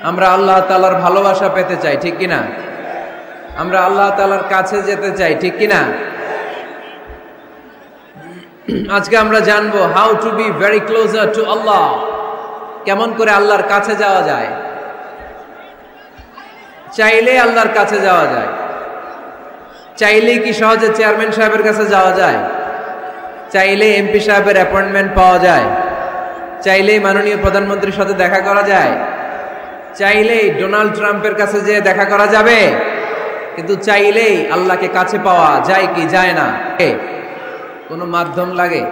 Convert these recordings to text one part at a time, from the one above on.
আমরা আল্লাহ তাআলার ভালোবাসা পেতে চাই, ঠিক কিনা? আমরা আল্লাহ তাআলার কাছে যেতে চাই, ঠিক কিনা? আজকে আমরা জানবো how to be very closer to Allah. কেমন করে আল্লাহর কাছে যাওয়া যায়। চাইলে আল্লাহর কাছে যাওয়া যায়। চাইলে কি সহজে চেয়ারম্যান সাহেবের কাছে যাওয়া যায়? চাইলে এমপি সাহেবের অ্যাপয়েন্টমেন্ট পাওয়া যায়? চাইলেই মাননীয় প্রধানমন্ত্রীর সাথে দেখা করা যায়? চাইলেই ডোনাল্ড ট্রাম্পের কাছে যেয়ে দেখা করা যাবে? কিন্তু চাইলেই আল্লাহকে কাছে পাওয়া যায় কি যায় না? কোনো মাধ্যম লাগে?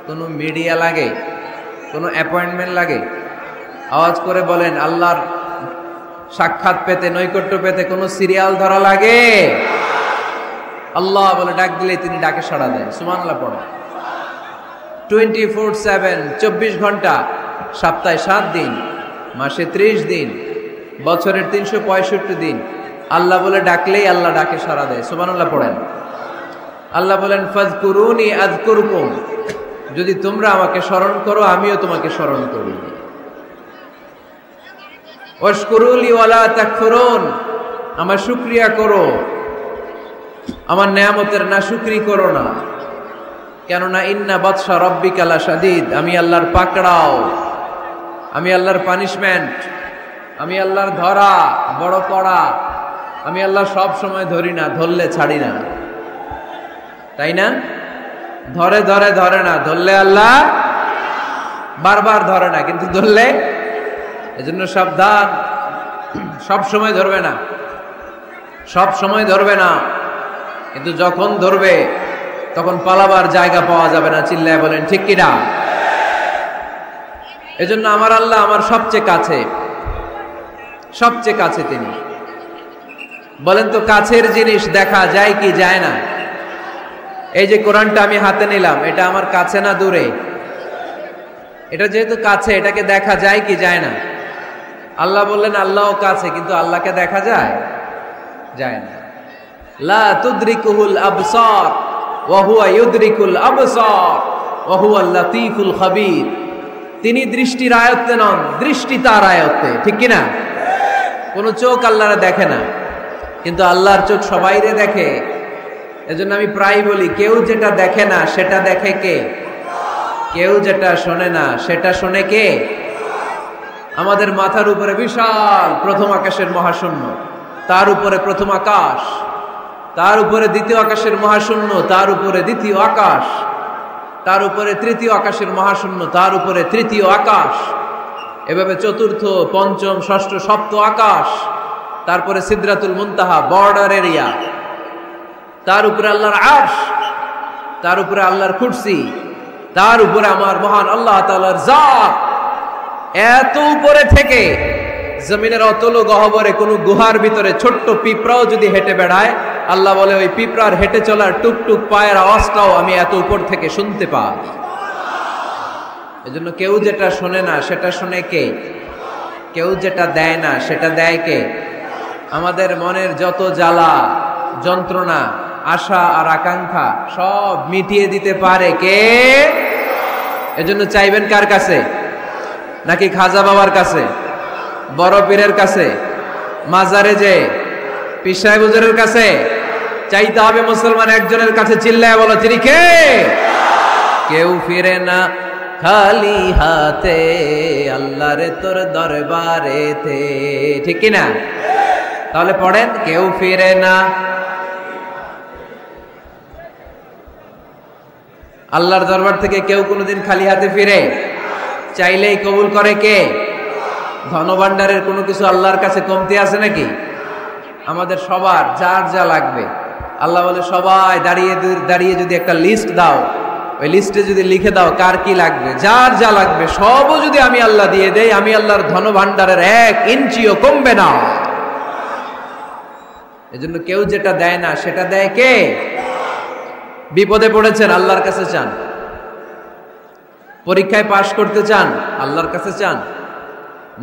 কোনো মিডিয়া লাগে? কোনো অ্যাপয়েন্টমেন্ট লাগে? আওয়াজ করে বলেন, আল্লাহর সাক্ষাৎ পেতে, নৈকট্য পেতে কোনো সিরিয়াল ধরা লাগে? আল্লাহ বলে ডাক দিলে তিনি ডাকে সাড়া দেয়। সুবহানাল্লাহ পড়ে। 24/7, 24 ঘন্টা, সপ্তাহে 7 দিন, মাসে 30 দিন, বছরের 365 দিন আল্লাহ বলে ডাকলেই আল্লাহ ডাকে সাড়া দেয়। সুবহানাল্লাহ পড়েন। আল্লাহ বলেন, ফাযকুরুনি আযকুরকুম, যদি তোমরা আমাকে স্মরণ করো আমিও তোমাকে স্মরণ করি। ওয়াশকুরুলি ওয়ালা তাকফুরুন, আমার শুকরিয়া করো, আমার নেয়ামতের নাশুকরি করো না। কেননা ইন্না বাতশা রাব্বিকা লাশাদীদ, আমি আল্লাহর পাকড়াও, আমি আল্লাহর পানিশমেন্ট, আমি আল্লাহর ধরা বড় কড়া। আমি আল্লাহ সব সময় ধরি না, ধরলে ছাড়ি না, তাই না? ধরে ধরে ধরে না, ধরলে আল্লাহ বারবার ধরে না, কিন্তু ধরলে, এজন্য সাবধান। সব সময় ধরবে না, সব সময় ধরবে না, কিন্তু যখন ধরবে তখন পালাবার জায়গা পাওয়া যাবে না। চিল্লায় বলেন ঠিক কিনা? এজন্য আমার আল্লাহ আমার সবচেয়ে কাছে, সবচেয়ে কাছে তিনি। বলেন তো, কাছের জিনিস দেখা যায় কি যায় না? এই যে কোরআনটা আমি হাতে নিলাম, এটা আমার কাছে না দূরে? এটা যেহেতু কাছে, এটাকে দেখা যায় কি যায় না? আল্লাহ বললেন আল্লাহও কাছে, কিন্তু আল্লাহকে দেখা যায়? যায় না। লা তুদরিকুহুল আবসার ওয়া হুয়া ইউদরিকুল আবসার ওয়া হুয়াল লাতীফুল খাবীর। তিনি দৃষ্টির আয়ত্তে নন, দৃষ্টি তার আয়ত্তে, ঠিক কি না? কোনো চোখ আল্লাহরে দেখে না, কিন্তু আল্লাহর চোখ সবাইরে দেখে। এজন্য আমি প্রায় বলি, কেউ যেটা দেখে না সেটা দেখে কে? কেউ যেটা শোনে না সেটা শোনে কে? আমাদের মাথার উপরে বিশাল প্রথম আকাশের মহাশূন্য, তার উপরে প্রথম আকাশ, তার উপরে দ্বিতীয় আকাশের মহাশূন্য, তার উপরে দ্বিতীয় আকাশ, তার উপরে তৃতীয় আকাশের মহাশূন্য, তার উপরে তৃতীয় আকাশ, এভাবে চতুর্থ, পঞ্চম, ষষ্ঠ, সপ্ত আকাশ, তারপরে সিদরাতুল মুনতাহা, বর্ডার এরিয়া, তার উপরে আল্লাহর আরশ, তার উপরে আল্লাহর কুরসি, তার উপরে আমার মহান আল্লাহ তাআলার জাত। এত উপরে থেকে জমিনের অতল গহ্বরে কোন গুহার ভিতরে ছোট্ট পিঁপড়াও যদি হেঁটে বেড়ায়, আল্লাহ বলে ওই পিঁপড়ার হেঁটে চলার টুকটুক পায়ের আওয়াজটাও আমি এত উপর থেকে শুনতে পাই। এজন্য কেউ যেটা শোনে না সেটা শোনে কে? কেউ যেটা দেয় না সেটা দেয় কে? আমাদের মনের যত জ্বালা যন্ত্রণা, আশা আর আকাঙ্ক্ষা সব মিটিয়ে দিতে পারে কে? এজন্য চাইবেন কার কাছে? নাকি খাজা বাবার কাছে, বড় পীরের কাছে, মাজারে যে পীর সাহেব হুজুরের কাছে? চাইতে হবে মুসলমান একজনের কাছে। চিল্লায় বলো, তিনি কে? কেউ ফিরে না খালি হাতে, আল্লাহরে তোর দরবারেতে, ঠিক কি না? তাহলে পড়েন, কেউ ফিরে না। আল্লাহর দরবার থেকে কেউ কোনোদিন খালি হাতে ফিরে? চাইলেই কবুল করে কে? ধনভাণ্ডারের কোনো কিছু আল্লাহর কাছে কমতি আছে নাকি? আমাদের সবার যার যা লাগবে, আল্লাহ বলে সবাই দাঁড়িয়ে দাঁড়িয়ে যদি একটা লিস্ট দাও, ওই লিস্টে যদি লিখে দাও কার কি লাগবে, যার যা লাগবে সবও যদি আমি আল্লাহ দিয়ে দেই, আমি আল্লাহর ধনভাণ্ডারের 1 ইঞ্চিও কমবে না। এজন্য কেউ যেটা দেয় না সেটা দেয় কে? বিপদে পড়েছেন, আল্লাহর কাছে চান। পরীক্ষায় পাশ করতে চান, আল্লাহর কাছে চান।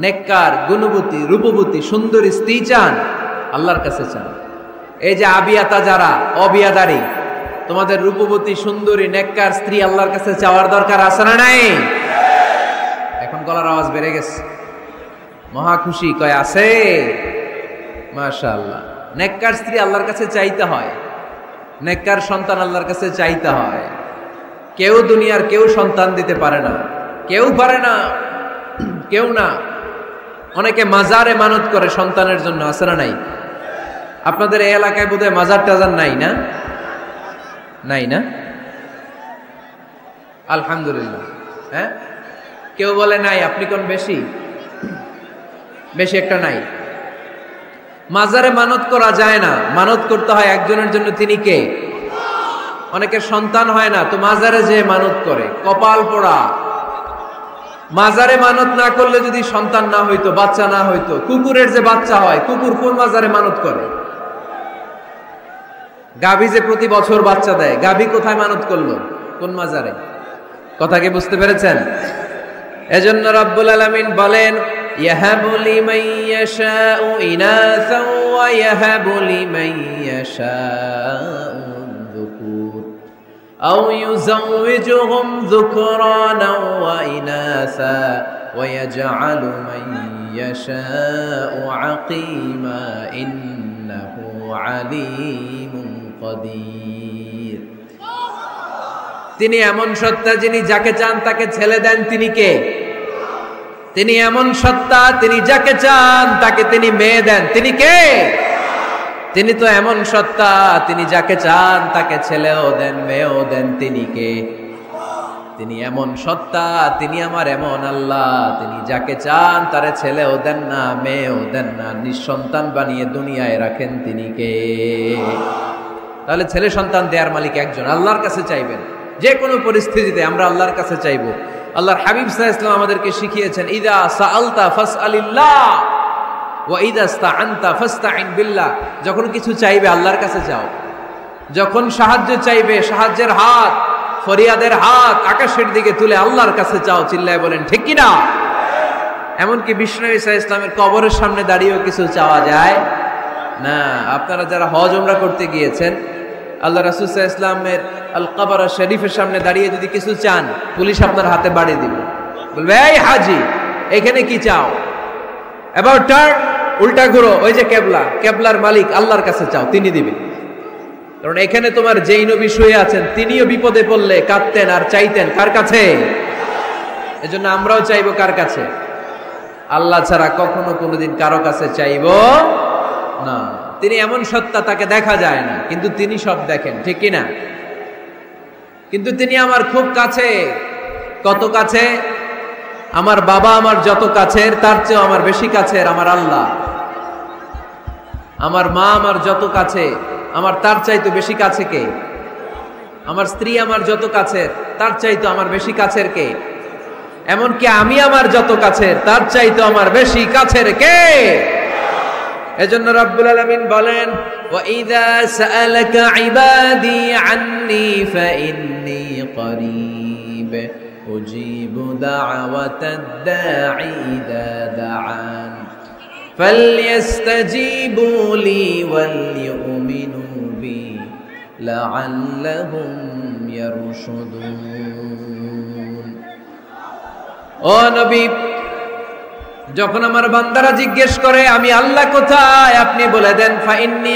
নেককার, গুণবতী, রূপবতী, সুন্দরী স্ত্রী চান, আল্লাহর কাছে চান। এই যে আবিয়াতা যারা অবিয়াদারি, তোমাদের রূপবতী, সুন্দরী, নেককার স্ত্রী আল্লাহর কাছে চাওয়ার দরকার আছে না নাই? এখন গলার আওয়াজ বেড়ে গেছে, মহা খুশি, কয় আছে। মাশাআল্লাহ। নেককার স্ত্রী আল্লাহর কাছে চাইতে হয়, নেককার সন্তান আল্লাহর কাছে চাইতে হয়। কেউ দুনিয়ার কেউ সন্তান দিতে পারে না, কেউ পারে না, কেউ না। অনেকে মাজারে মানত করে সন্তানের জন্য, আছে না নাই? আপনাদের এই এলাকায় বোধহয় মাজার টাজার নাই না? নাই না? আলহামদুলিল্লাহ। হ্যাঁ, কেউ বলে নাই, আপনি কোন বেশি বেশি একটা নাই। মাজারে মানত করা যায় না, মানত করতে হয় একজনের জন্য, তিনি কে? অনেকের সন্তান হয় না, তো মাজারে যে মানত করে, কপাল পোড়া। মাজারে মানত না করলে যদি সন্তান না হইতো, বাচ্চা না হইতো, কুকুরের যে বাচ্চা হয়, কুকুর কোন মাজারে মানত করে? গাভী যে প্রতি বছর বাচ্চা দেয়, গাভী কোথায় মানত করলো? কোন মাজারে? কথা কি বুঝতে পেরেছেন? এজন্য রব্বুল আলামিন বলেন, ইয়াহাবু লিমান ইয়াশাউ ইনাসাও ওয়া ইয়াহাবু লিমান ইয়াশাউ যুকুর আও ইউযাওয়িজুহুম যুকরানাও ওয়া ইনাসা ওয়া ইয়াজআলু মান ইয়াশাউ আকিমা ইন্নাহু আলীমুন কাদির। তিনি এমন সত্তা, যিনি যাকে চান তাকে ছেলে দেন। তিনি কে? তিনি এমন সত্তা, তিনি যাকে চান তাকে তিনি মেয়ে দেন। তিনি কে? তিনি তো এমন সত্তা, তিনি যাকে চান তাকে ছেলেও দেন, মেয়েও দেন। তিনি কে? তিনি এমন সত্তা, তিনি আমার এমন আল্লাহ, তিনি যাকে চান তারে ছেলেও দেন না, মেয়েও দেন না, নিঃসন্তান বানিয়ে দুনিয়ায় রাখেন। তিনি কে? তাহলে ছেলে সন্তান দেয়ার মালিক একজন। আল্লাহর কাছে চাইবেন যে কোনো পরিস্থিতিতে, আমরা আল্লাহর কাছে চাইবো। আল্লাহর হাবিব সাল্লাল্লাহু আলাইহি ওয়াসাল্লাম আমাদেরকে শিখিয়েছেন, ইদা সাআলতা ফাসআলিল্লাহ ওয়া ইদা ইসতাআনতা ফাসতাইন বিল্লাহ। যখন কিছু চাইবে আল্লাহর কাছে চাও, যখন সাহায্য চাইবে সাহায্যের হাত, ফরিয়াদের হাত আকাশের দিকে তুলে আল্লাহর কাছে চাও। চিল্লায় বলেন ঠিক কি না? এমনকি বিষ্ণু নবী সাল্লাল্লাহু আলাইহি ওয়াসাল্লামের কবরের সামনে দাঁড়িয়েও কিছু চাওয়া যায় না। আপনারা যারা হজ উমরা করতে গিয়েছেন, আল্লাহ রাসূল সাল্লাল্লাহু আলাইহি ওয়াসাল্লামের আল কবর শরীফের সামনে দাঁড়িয়ে যদি কিছু চান, পুলিশ আপনার হাতে বাড়ি দিবে, বলবে এই হাজি এখানে কি চাও? এবার টার্ন, উল্টা ঘুরো, ওই যে কেবলা, কেবলার মালিক আল্লাহর কাছে চাও, তিনি দিবেন। কারণ এখানে তোমার যেই নবী শুয়ে আছেন, তিনিও বিপদে পড়লে কাঁদতেন আর চাইতেন কার কাছে? এজন্য আমরাও চাইবো কার কাছে? আল্লাহ ছাড়া কখনো কোনোদিন কারো কাছে চাইবো না। তিনি এমন সত্তা, তাকে দেখা যায় না, কিন্তু তিনি সব দেখেন, ঠিক কি না? কিন্তু তিনি আমার খুব কাছে। কত কাছে? আমার বাবা আমার যত কাছের, তার চেয়েও আমার বেশি কাছের আমার আল্লাহ। আমার মা আমার যত কাছে, আমার তার চাইতে বেশি কাছে কে? আমার স্ত্রী আমার যত কাছের, তার চাইতে আমার বেশি কাছের কে? এমনকি আমি আমার যত কাছের, তার চাইতে আমার বেশি কাছের কে? এজন্য রব্বুল আলামিন বলেন, ওয়া ইযা সাআলাকা ইবাদি আন্নী ফাইন্নী করিব উজিবু দাওয়াতাদ দাঈ ইযা দাআন ফালইস্তাজিবু লি ওয়াল ইউমিনু বি লাআল্লাহুম ইয়ারশুদুন। ও নবী, যখন আমার বান্দারা জিজ্ঞেস করে আমি আল্লাহ কোথায়, আপনি বলে দেন ফাইন্নী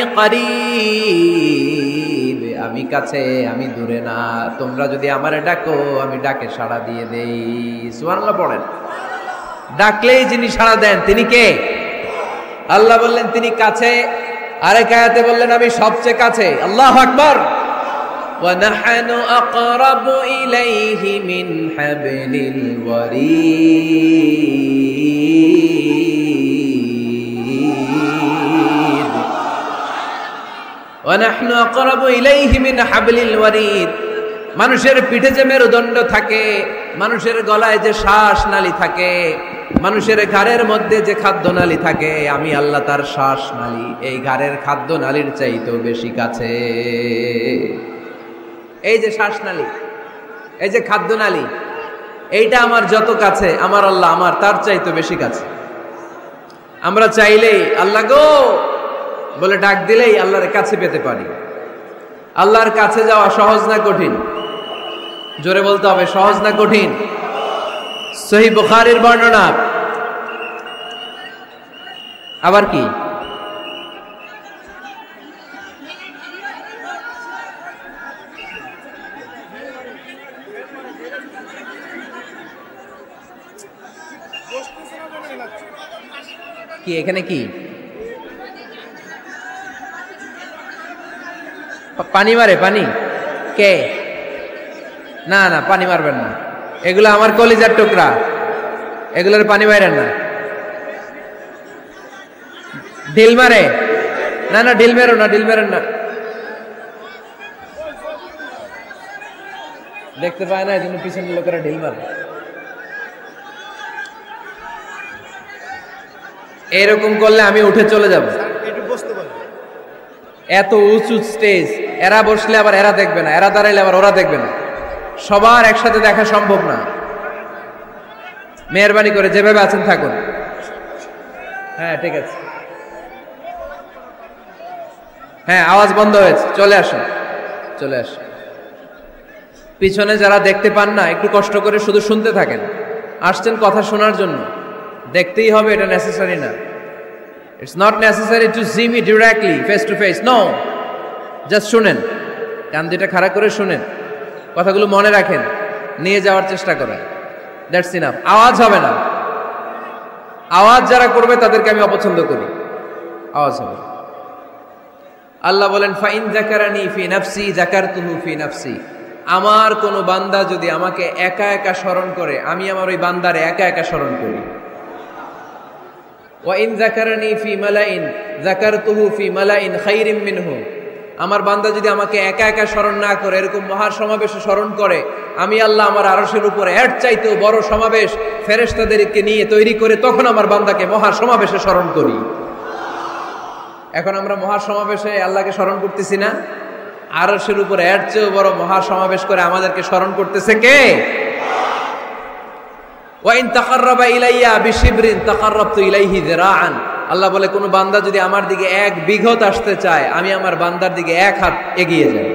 করিব, আমি কাছে, আমি দূরে না। তোমরা যদি আমারে ডাকো, আমি ডাকে সাড়া দিয়ে দেই। সুবহানাল্লাহ পড়েন। ডাকলেই যিনি সাড়া দেন তিনি কে? আল্লাহ বললেন তিনি কাছে। আরেক আয়াতে বললেন আমি সবচেয়ে কাছে। আল্লাহু আকবার। ওয়া নাহনু আকরাবু ইলাইহি মিন হাবলিল ওয়ারিদ। ওয়া নাহনু আকরাবু ইলাইহি মিন হাবলিল ওয়ারিদ। মানুষের পিঠে যে মেরুদণ্ড থাকে, মানুষের গলায় যে শ্বাস নালী থাকে, মানুষের ঘাড়ের মধ্যে যে খাদ্য নালী থাকে, আমি আল্লাহ তার শ্বাস নালী, এই ঘাড়ের খাদ্য নালীর চাইতেও বেশি কাছে। এই যে শ্বাস নালী, এই যে খাদ্য নালী, এইটা আমার যত কাছে, আমার আল্লাহ আমার তার চাইতেও বেশি কাছে। আমরা চাইলেই আল্লাহ গো বলে ডাক দিলেই আল্লাহর কাছে পেতে পারি। আল্লাহর কাছে যাওয়া সহজ না কঠিন? জোরে বলতে হবে, সহজ না কঠিন? সহিহ বুখারীর বর্ণনা, আবার কি? কি এখানে কি পানি মারে? পানি কে? না না, পানি মারবেন না, এগুলো আমার কলিজার টুকরা, এগুলোর পানি মারেন না। ঢিল মারে? না না, ঢিল মেরো না, ঢিল মেরেন না, দেখতে পায় না, এই জন্য পিছনের লোকেরা ঢিল মারে। এরকম করলে আমি উঠে চলে যাব। এত উঁচু স্টেজ, এরা বসলে আবার এরা দেখবে না, এরা দাঁড়াইলে আবার ওরা দেখবে না, সবার একসাথে দেখা সম্ভব না। মেহরবানি করে যেভাবে আছেন থাকুন। হ্যাঁ ঠিক আছে, হ্যাঁ আওয়াজ বন্ধ হয়েছে, চলে আসুন, চলে আসুন। পিছনে যারা দেখতে পান না, একটু কষ্ট করে শুধু শুনতে থাকেন। আসছেন কথা শোনার জন্য, দেখতেই হবে এটা নেসেসারি না। It's not necessary to see me directly face to face, no, just শুনেন, কান দুইটা খাড়া করে শুনেন, কথাগুলো মনে রাখেন, নিয়ে যাওয়ার চেষ্টা করেন, দ্যাটস ইনাফ। আওয়াজ হবে না, আওয়াজ যারা করবে তাদেরকে আমি অপছন্দ করি, আওয়াজ হবে। আল্লাহ বলেন ফাইন যাকারানি ফি নাফসি যাকারতুহু ফি নাফসি, আমার কোন বান্দা যদি আমাকে একা একা স্মরণ করে, আমি আমার ওই বান্দারে একা একা স্মরণ করি। ওয়া ইন যাকারানি ফি মালাইন যাকারতুহু ফি মালাইন খাইরিম মিনহু, আমার বান্দা যদি আমাকে একা একা স্মরণ না করে, এরকম মহা সমাবেশে স্মরণ করে, আমি আল্লাহ আমার আরশের উপরে এর চাইতেও বড় সমাবেশ ফেরেশতাদেরকে নিয়ে তৈরি করে তখন আমার বান্দাকে মহা সমাবেশে স্মরণ করি। এখন আমরা মহা সমাবেশে আল্লাহকে স্মরণ করতেছি না? আরশের উপরে এর চেয়েও বড় মহা সমাবেশ করে আমাদেরকে স্মরণ করতেছে কে? ওয়া ইন তাকাররাবা ইলাইয়া বিশিবরিন তাকাররাবতু ইলাইহি যিরাআন, আল্লাহ বলে কোন বান্দা যদি আমার দিকে এক বিঘত আসতে চায়, আমি আমার বান্দার দিকে এক হাত এগিয়ে যাই।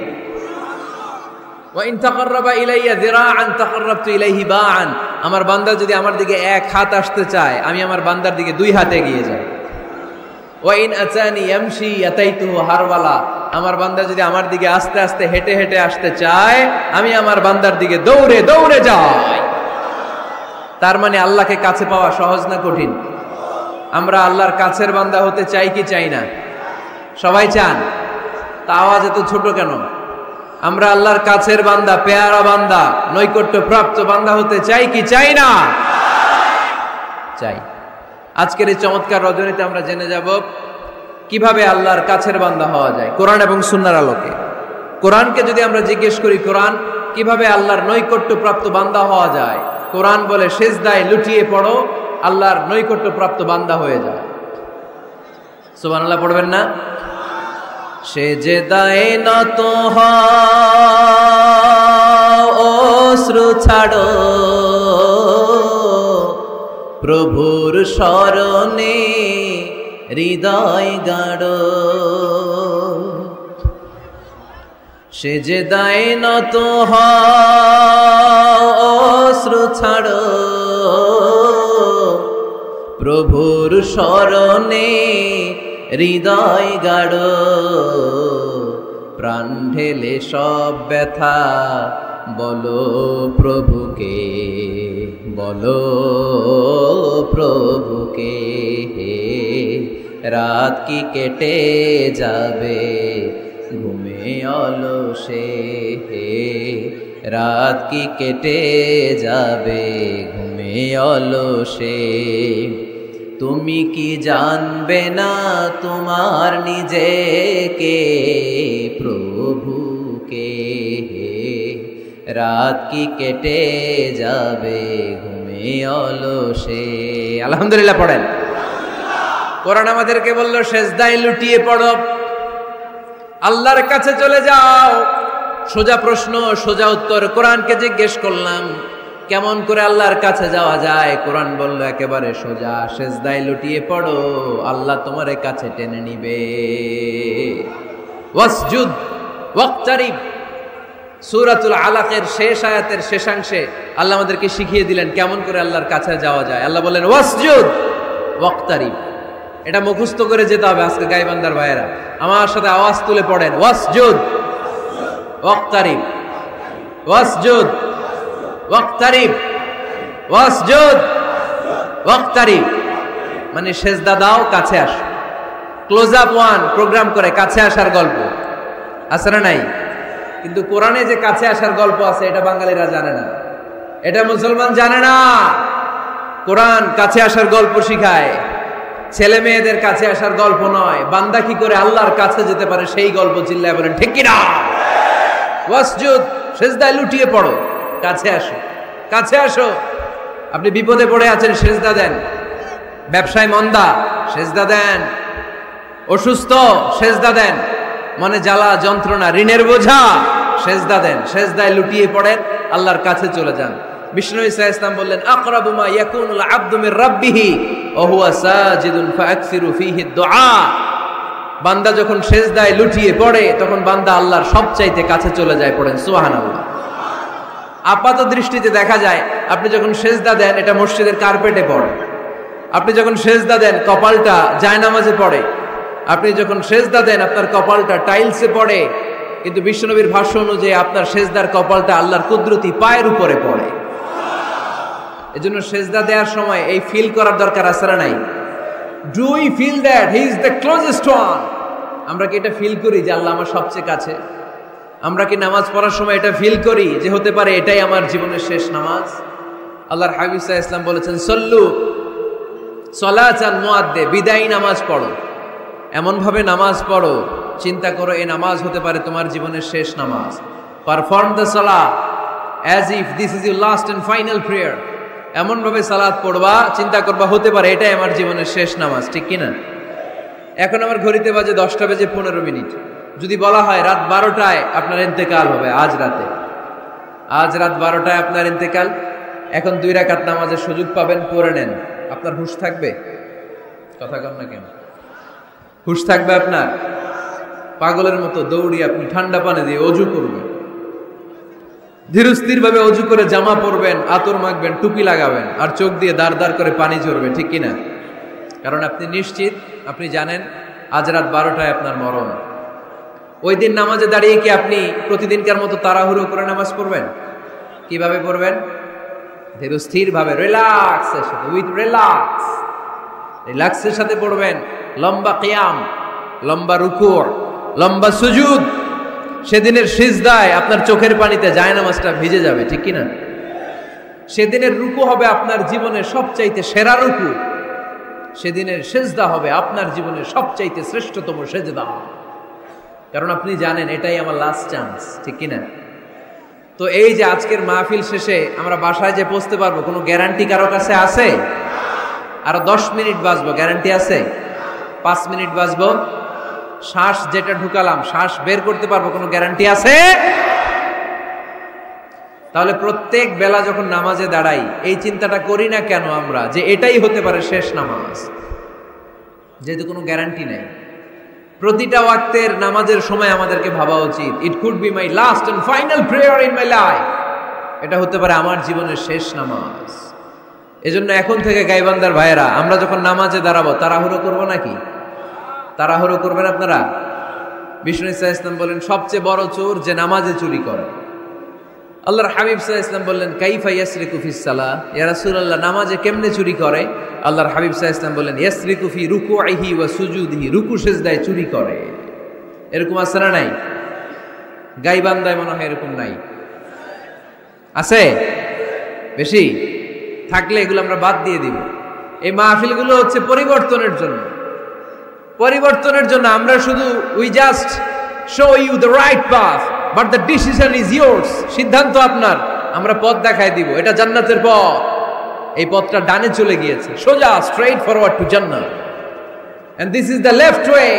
ওয়া ইন তাকাররাবা ইলাইয়া যিরাআন তাকাররাবতু ইলাইহি বাআন, আমার বান্দা যদি আমার দিকে এক হাত আসতে চায়, আমি আমার বান্দার দিকে দুই হাত এগিয়ে যাই। ওয়া ইন আতানি ইয়ামশি আতাইতুহু হারওয়ালা, আমার বান্দা যদি আমার দিকে আস্তে আস্তে হেঁটে হেঁটে আসতে চায়, আমি আমার বান্দার দিকে দৌড়ে দৌড়ে যাই। তার মানে আল্লাহকে কাছে পাওয়া সহজ না কঠিন? আমরা আল্লাহর কাছের বান্দা হতে চাই কি চাই না? সবাই চান। তা আওয়াজ এত ছোট কেন? আমরা আল্লাহর কাছের বান্দা, পেয়ারা বান্দা, নৈকট্য প্রাপ্ত বান্দা হতে চাই কি চাই না? চাই। আজকের এই চমৎকার রজনীতে আমরা জেনে যাব কিভাবে আল্লাহর কাছের বান্দা হওয়া যায় কোরআন এবং সুন্নাহর আলোকে। কোরআনকে যদি আমরা জিজ্ঞেস করি, কোরআন কিভাবে আল্লাহর নৈকট্য প্রাপ্ত বান্দা হওয়া যায়, কোরআন বলে সিজদায় লুটিয়ে পড়ো, আল্লাহর নৈকট্য প্রাপ্ত বান্দা হয়ে যায়। সুবহানাল্লাহ পড়বেন না? সিজদায় নত হও, অশ্রু ছাড়ো, প্রভুর শরণে হৃদয় গাড়ো। সিজদায় নত হও, অশ্রু ছাড়ো, প্রভুর শরণে হৃদয় গাড়ো। প্রাণ ঢেলে সব ব্যথা বলো প্রভুকে, বলো প্রভুকে। রাত কি কেটে যাবে ঘুমে অলসে, রাত কি কেটে যাবে ঘুমে অলসে। তুমি কি জানবে না তোমার নিজেকে, প্রভুকে। রাত কি কেটে যাবে ঘুমে অলসে। আলহামদুলিল্লাহ পড়েন। কোরআন আমাদেরকে বলল সিজদায় লুটিয়ে পড়ো, আল্লাহর কাছে চলে যাও। সোজা প্রশ্ন, সোজা উত্তর। কোরআনকে জিজ্ঞেস করলাম কেমন করে আল্লাহর কাছে যাওয়া যায়, কোরআন বলল একেবারে সোজা, সিজদায় লুটিয়ে পড়ো, আল্লাহ তোমার কাছে টেনে নিবে। ওয়াসজুদ ওয়াক্তারিব, সূরাতুল আলাকের শেষ আয়াতের শেষাংশে আল্লাহ আমাদেরকে শিখিয়ে দিলেন কেমন করে আল্লাহর কাছে যাওয়া যায়। আল্লাহ বলেন ওয়াসজুদ ওয়াক্তারিব, এটা মুখস্থ করে যেতে হবে আজকে গাইবান্দার ভাইয়েরা। আমার সাথে আওয়াজ তুলে পড়েন, ওয়াসজুদ ওয়াক্তারিব, ওয়াসজুদ ওয়াক্তারিব, ওয়াসজুদ ওয়াক্তারিব। মানে সেজদা দাও, কাছে আসো। ক্লোজ আপ ওয়ান প্রোগ্রাম করে কাছে আসার গল্প আছে না নাই? কিন্তু কোরআনে যে কাছে আসার গল্প আছে এটা বাঙালিরা জানে না, এটা মুসলমান জানে না। কোরআন কাছে আসার গল্প শিখায়, ছেলে মেয়েদের কাছে আসার গল্প নয়। বান্দা কি করে আল্লাহর কাছে যেতে পারে সেই গল্প। চিল্লায় বলেন ঠিক কিনা? ওয়াসজুদ, সেজদায় লুটিয়ে পড়ো, কাছে আসো, কাছে আসো। আপনি বিপদে পড়ে আছেন, সেজদা দেন। ব্যবসায় মন্দা, সেজদা দেন। অসুস্থ, সেজদা দেন। মনে জ্বালা যন্ত্রণা, ঋণের বোঝা, সেজদা দেন। সেজদায় লুটিয়ে পড়েন, আল্লাহর কাছে চলে যান। বিষ্ণু ইসা ইসলাম বললেন, আকরাবু মা ইয়াকুনুল আবদু মির রাব্বিহি ওয়া হুয়া সাজিদুন ফাআকসিরু ফীহি দুআ। বান্দা যখন সেজদায় লুটিয়ে পড়ে তখন বান্দা আল্লাহর সবচাইতে কাছে চলে যায়। পড়েন সুবহানাল্লাহ। আপাত দৃষ্টিতে দেখা যায় আপনি যখন সেজদা দেন এটা মসজিদের কার্পেটে পড়ে, আপনি যখন সেজদা দেন কপালটা জায়নামাজে পড়ে, আপনি যখন সেজদা দেন আপনার কপালটা টাইলসে পড়ে। কিন্তু বিশ্বনবীর ভাষ্য অনুযায়ী আপনার সেজদার কপালটা আল্লাহর কুদরতি পায়ের উপরে পড়ে। এজন্য সেজদা দেওয়ার সময় এই ফিল করার দরকার আছে না নাই? Do we feel that he is the closest one? আমরা কি এটা ফিল করি যে আল্লাহ আমার সবচেয়ে কাছে? আমরা কি নামাজ পড়ার সময় এটা ফিল করি যে হতে পারে এটাই আমার জীবনের শেষ নামাজ? আল্লাহর হাবিব সাল্লাল্লাহু আলাইহি ওয়াসাল্লাম বলেছেন, সল্লু সলাতান মুআদ্দে, বিদায়ী নামাজ পড়ো। এমন ভাবে নামাজ পড়ো, চিন্তা করো এই নামাজ হতে পারে তোমার জীবনের শেষ নামাজ। পারফর্ম দ্য সালাহ as if this is your last and final prayer. এমন ভাবে সালাত পড়বা, চিন্তা করবা হতে পারে এটাই আমার জীবনের শেষ নামাজ। ঠিক কিনা? এখন আমার ঘড়িতে বাজে 10:15। যদি বলা হয় রাত 12টায় আপনার ইন্তেকাল হবে, আজ রাতে, আজ রাত 12টায় আপনার ইন্তেকাল, এখন 2 রাকাত নামাজের সুযোগ পাবেন, পড়ে নেন। আপনার হুঁশ থাকবে? কথা কন না কেন? হুঁশ থাকবে আপনার? পাগলের মতো দৌড়িয়ে আপনি ঠান্ডা পানি দিয়ে অজু করবেন, ধীরস্থির ভাবে অজু করে জামা পরবেন, আতর মাখবেন, টুপি লাগাবেন, আর চোখ দিয়ে দাঁড় দাঁড় করে পানি ঝরবে। ঠিক কিনা? কারণ আপনি নিশ্চিত, আপনি জানেন আজ রাত 12টায় আপনার মরণ। ওই দিন নামাজে দাঁড়িয়ে কি আপনি প্রতিদিনকার মতো তাড়াহুড়ো করে নামাজ পড়বেন? কিভাবে পড়বেন? ধীরস্থির ভাবে, রিল্যাক্সের সাথে, উইথ রিল্যাক্স, রিল্যাক্সের সাথে পড়বেন। লম্বা কিয়াম, লম্বা রুকু, লম্বা সুজুদ। সেদিনের সিজদায় আপনার চোখের পানিতে জায়নামাজটা ভিজে যাবে। ঠিক কিনা? সেদিনের রুকু হবে আপনার জীবনের সবচাইতে সেরা রুকু। সেদিনের সিজদা হবে আপনার জীবনের সবচাইতে শ্রেষ্ঠতম সিজদা। কারণ আপনি জানেন এটাই আমার লাস্ট চান্স। ঠিক কিনা? তো এই যে আজকের মাহফিল শেষে আমরা বাসায় যে পৌঁছতে পারবো, কোনো গ্যারান্টি কারো কাছে আছে? আরো 10 মিনিট বাঁচবো, গ্যারান্টি আছে? 5 মিনিট বাঁচবো, শ্বাস যেটা ঢুকালাম শ্বাস বের করতে পারবো, কোনো গ্যারান্টি আছে? তাহলে প্রত্যেক বেলা যখন নামাজে দাঁড়াই এই চিন্তাটা করি না কেন আমরা যে এটাই হতে পারে শেষ নামাজ? যেহেতু কোনো গ্যারান্টি নেই, প্রতিটা ওয়াক্তের নামাজের সময় আমাদেরকে ভাবা উচিত, it could be my last and final prayer in my life. এটা হতে পারে আমার জীবনের শেষ নামাজ। এজন্য এখন থেকে গাইবান্দার ভাইয়েরা, আমরা যখন নামাজে দাঁড়াবো তাড়াহুড়ো করবো নাকি? তাড়াহুড়ো করবেন আপনারা? বিষ্ণু ইসলাম বলেন, সবচেয়ে বড় চোর যে নামাজে চুরি করে। আল্লাহর হাবিব সাল্লাল্লাহু আলাইহি ওয়াসাল্লাম বললেন, কাইফা ইয়াসরিকু ফিস সালাহ, ইয়া রাসূলুল্লাহ নামাজে কেমনে চুরি করে? আল্লাহর হাবিব সাল্লাল্লাহু আলাইহি ওয়াসাল্লাম বললেন, ইয়াসরিকু ফি রুকুইহি ওয়া সুজুদিহি, রুকু সিজদায় চুরি করে। এরকম আছে না নাই? গাইবান্দায় মনে হয় এরকম নাই, আছে বেশি? থাকলে এগুলো আমরা বাদ দিয়ে দিব। এই মাহফিলগুলো হচ্ছে পরিবর্তনের জন্য, পরিবর্তনের জন্য। আমরা শুধু we just show you the right path, but the decision is yours. সিদ্ধান্ত আপনার, আমরা পথ দেখাই দিব। এটা জান্নাতের পথ, এই পথটা ডানে চলে গিয়েছে, সোজা, স্ট্রেইট ফরওয়ার্ড টু জান্নাত। And this is the left way,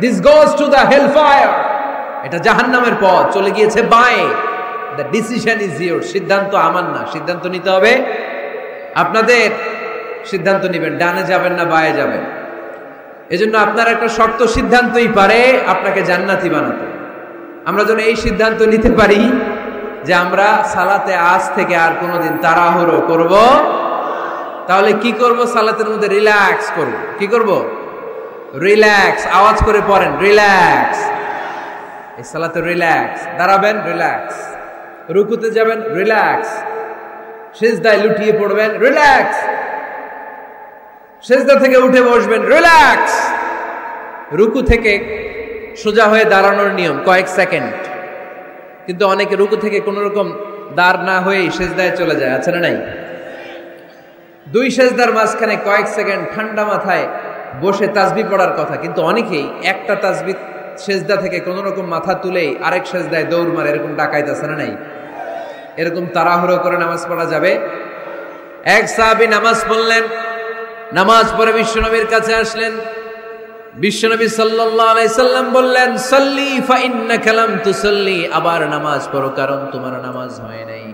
this goes to the hell fire. এটা জাহান্নামের পথ, চলে গিয়েছে বাঁয়ে। The decision is yours. সিদ্ধান্ত আমার না, সিদ্ধান্ত নিতে হবে আপনাদের। সিদ্ধান্ত নেবেন, ডানে যাবেন না বাঁয়ে যাবেন। এজন্য আপনার একটা শক্ত সিদ্ধান্তই পারে আপনাকে জান্নাতি বানাতে। আমরা যেন এই সিদ্ধান্ত নিতে পারি যে আমরা সালাতে আজ থেকে আর কোনোদিন তাড়াহুড়ো করব তাহলে কি করব? সালাতের মধ্যে রিল্যাক্স করব। কি করব? রিল্যাক্স। আওয়াজ করে পড়েন, রিল্যাক্স। এই সালাতে রিল্যাক্স। দাঁড়াবেন, রিল্যাক্স। রুকুতে যাবেন, রিল্যাক্স। সিজদায় লুটিয়ে পড়বেন, রিল্যাক্স। সিজদা থেকে উঠে বসবেন, রিল্যাক্স। রুকু থেকে সোজা হয়ে দাঁড়ানোর নিয়ম কয়েক সেকেন্ড, কিন্তু অনেকে রুকু থেকে কোন রকম দাঁড় না হয়েই সিজদায় চলে যায়, আছে না নাই? দুই সিজদার মাঝখানে কয়েক সেকেন্ড ঠান্ডা মাথায় বসে তাসবিহ পড়ার কথা, কিন্তু অনেকেই একটা তাসবিহ সিজদা থেকে কোন রকম মাথা তুলেই আরেক সিজদায় দৌড় মারে, এরকম ডাকাইতে, আছে না নাই? এরকম তাড়াহুড়ো করে নামাজ পড়া যাবে? এক সাহাবী নামাজ পড়লেন, নামাজ পড়ে বিশ্বনবীর কাছে আসলেন। বিশ্বনবী সাল্লাল্লাহু আলাইহি সাল্লাম বললেন, সাল্লি ফা ইন্নাকা লাম তুসাল্লি, আবার নামাজ পড়ো কারণ তোমার নামাজ হয় নাই।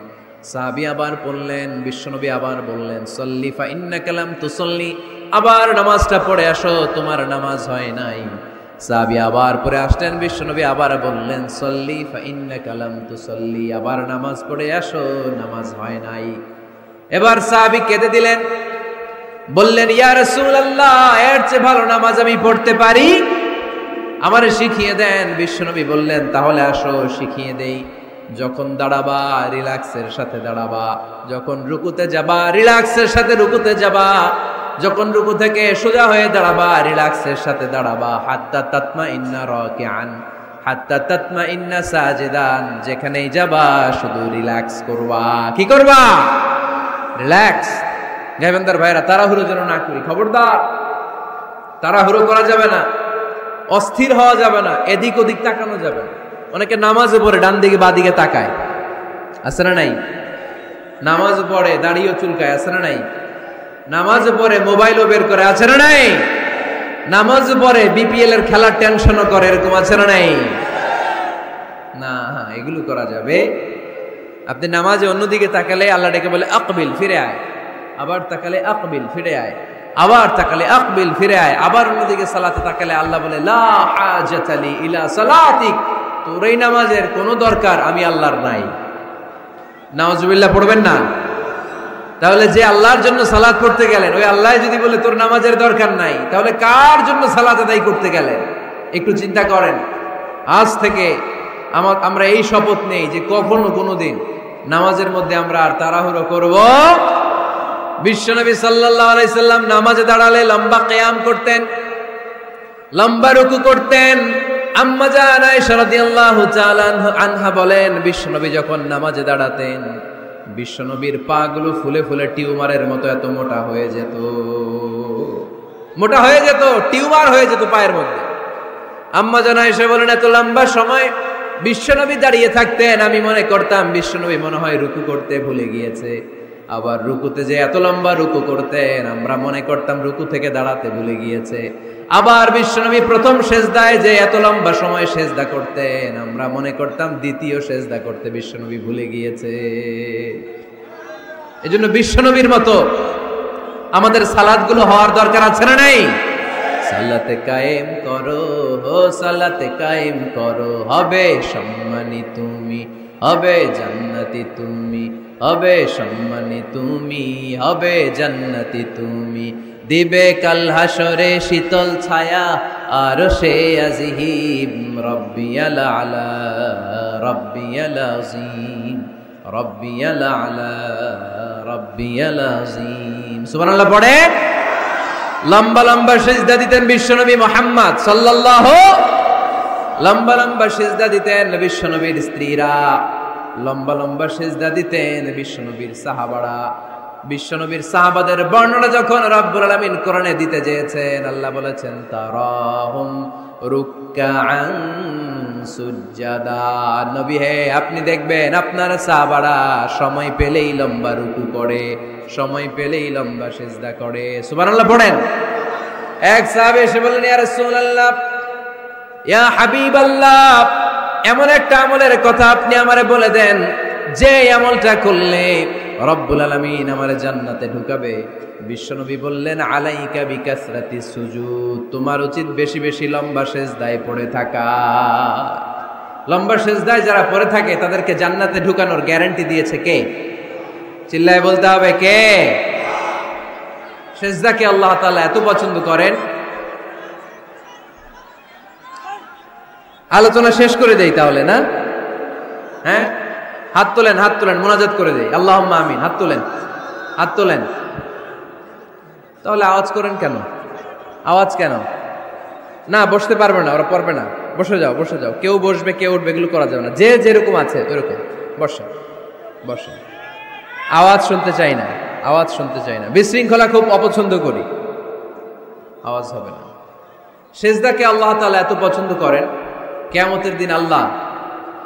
সাহাবী আবার পড়লেন, বিশ্বনবী আবার বললেন, সাল্লি ফা ইন্নাকা লাম তুসাল্লি, আবার নামাজটা পড়ে আসো, তোমার নামাজ হয় নাই। সাহাবী আবার পড়ে আসলেন, বিশ্বনবী আবার বললেন, সাল্লি ফা ইন্নাকা লাম তুসাল্লি, আবার নামাজ পড়ে আসো, নামাজ হয় নাই। এবার সাহাবী কেঁদে দিলেন, বললেন, ইয়া রাসূলুল্লাহ, এর চেয়ে ভালো নামাজ আমি পড়তে পারি, আমারে শিখিয়ে দেন। বিশ্বনবী বললেন, তাহলে আসো শিখিয়ে দেই। যখন দাঁড়াবা রিল্যাক্সের সাথে দাঁড়াবা, যখন রুকুতে যাবা রিল্যাক্সের সাথে রুকুতে যাবা, যখন রুকু থেকে সোজা হয়ে দাঁড়াবা রিল্যাক্সের সাথে দাঁড়াবা। হাত্তা তাতমাইন্না রাকিআন, হাত্তা তাতমাইন্না সাজিদান, যেখানেই যাবা শুধু রিল্যাক্স করবা। কি করবা? রিল্যাক্স। গাইবান্দার ভাইরা, তাড়াহুড়ো যেন না করি, খবরদার। তাড়াহুড়ো করা যাবে না, অস্থির হওয়া যাবে না, এদিক ওদিক তাকানো যাবে না। অনেকে নামাজে পড়ে ডান দিকে বা দিকে তাকায়, আছে না নাই? নামাজ পড়ে দাঁড়িয়েও চুলকায়, আছে না নাই? নামাজ পড়ে মোবাইলও বের করে, আছে না নাই? নামাজ পড়ে বিপিএল এর খেলার টেনশনও করে, এরকম আছে না নাই? না, এগুলো করা যাবে। আপনি নামাজে অন্যদিকে তাকালে আল্লাহ ডেকে বলে, আকবিল, ফিরে আয়। আবার তাকালে আকবিল, ফিরে আয়। আবার তাকালে আকবিল, ফিরে আয়। আবার অন্যদিকে সালাতে তাকালে আল্লাহ বলে, লা হাজাতা লি ইলা সালাতিক, তোর এই নামাজের কোনো দরকার আমি আল্লাহর নাই। নাউজুবিল্লাহ পড়বেন না? তাহলে যে আল্লাহর জন্য সালাত পড়তে গেলেন, ওই আল্লাহ যদি বলে তোর নামাজের দরকার নাই, তাহলে কার জন্য সালাত আদায় করতে গেলেন? একটু চিন্তা করেন। আজ থেকে আমরা এই শপথ নেই যে কখনো কোনোদিন নামাজের মধ্যে আমরা আর তাড়াহুড়ো করব। বিশ্বনবী সাল্লাল্লাহু আলাইহি সাল্লাম নামাজে দাঁড়ালে লম্বা কিয়াম করতেন, লম্বা রুকু করতেন। আম্মা জান আয়েশা রাদিয়াল্লাহু তাআলা আনহা বলেন, বিশ্বনবী যখন নামাজে দাঁড়াতেন, বিশ্বনবীর পা গুলো ফুলে ফুলে টিউমারের মতো এত মোটা হয়ে যেত, মোটা হয়ে যেত, টিউমার হয়ে যেত পায়ের মধ্যে। আম্মা জান আয়েশা বলেন, এত লম্বা সময় বিশ্বনবী দাঁড়িয়ে থাকতেন, আমি মনে করতাম বিশ্বনবী মনে হয় রুকু করতে ভুলে গিয়েছে। আবার রুকুতে যে এত লম্বা রুকু করতেন, আমরা মনে করতাম রুকু থেকে দাঁড়াতে ভুলে গিয়েছে। আবার বিশ্বনবী প্রথম সেজদায় যে এত লম্বা সময় সেজদা করতেন, আমরা মনে করতাম দ্বিতীয় সেজদা করতে বিশ্বনবী ভুলে গিয়েছে। এজন্য বিশ্বনবীর মতো আমাদের সালাতগুলো হওয়ার দরকার আছে না নাই? সালাতে কায়েম করো, ও সালাতে কায়েম করো, হবে সম্মানী তুমি, হবে জান্নাতি তুমি, হবে সম্মানী তুমি, হবে জান্নাতি তুমি। দিবে কাল হাসরে শীতল ছায়া আরশে আজিম, রব্বিয়াল আলা, রব্বিয়াল আযীম, রব্বিয়াল আলা, রব্বিয়াল আযীম। সুবহানাল্লাহ পড়ে। লম্বা লম্বা সিজদা দিতেন বিশ্বনবী মুহাম্মদ সাল্লাল্লাহু, লম্বা লম্বা সিজদা দিতেন বিশ্বনবীর স্ত্রীরা, লম্বা লম্বা সিজদা দিতেন বিশ্বনবীর সাহাবারা। বিশ্বনবীর সাহাবাদের বর্ণনা যখন রব্বুল আলামিন কোরআনে দিতে চেয়েছেন, আল্লাহ বলেছেন, তারাহুম রুকআন সুজদা। নবী হে, আপনি দেখবেন আপনার সাহাবারা সময় পেলেই লম্বা রুকু করে, সময় পেলেই লম্বা সিজদা করে। সুবহানাল্লাহ পড়েন। এক সাহাবী এসে বললেন, ইয়া রাসূলুল্লাহ, ইয়া হাবিবাল্লাহ, এমন একটা আমলের কথা আপনি আমারে বলে দেন যে আমলটা করলে রব্বুল আলামিন আমারে জান্নাতে ঢুকাবে। বিশ্বনবী বললেন, আলাইকা বিকাসরাতি সুজুদ, তোমার উচিত বেশি বেশি লম্বা সিজদায় পড়ে থাকা। লম্বা সিজদায় যারা পড়ে থাকে তাদেরকে জান্নাতে ঢুকানোর গ্যারান্টি দিয়েছে কে? চিল্লায় বলতে হবে কে? সেজদাকে আল্লাহ তাআলা এত পছন্দ করেন। আলোচনা শেষ করে দেই তাহলে, না? হ্যাঁ, হাত তোলেন, হাত তোলেন, মুনাজাত করে দেই। আল্লাহুম্মা আমিন। হাত তোলেন, হাত তোলেন। তাহলে আওয়াজ করেন কেন? আওয়াজ কেন? না, বসতে পারবে না, ওরা পড়বে না। বসে যাও, বসে যাও। কেউ বসবে, কেউ উঠবে, এগুলো করা যাবে না। যে যেরকম আছে ওইরকম বসে, বসে। আওয়াজ শুনতে চাই না, আওয়াজ শুনতে চাই না। বিশৃঙ্খলা খুব অপছন্দ করি, আওয়াজ হবে না। সেজদাকে আল্লাহ তাআলা এত পছন্দ করেন, কিয়ামতের দিন আল্লাহ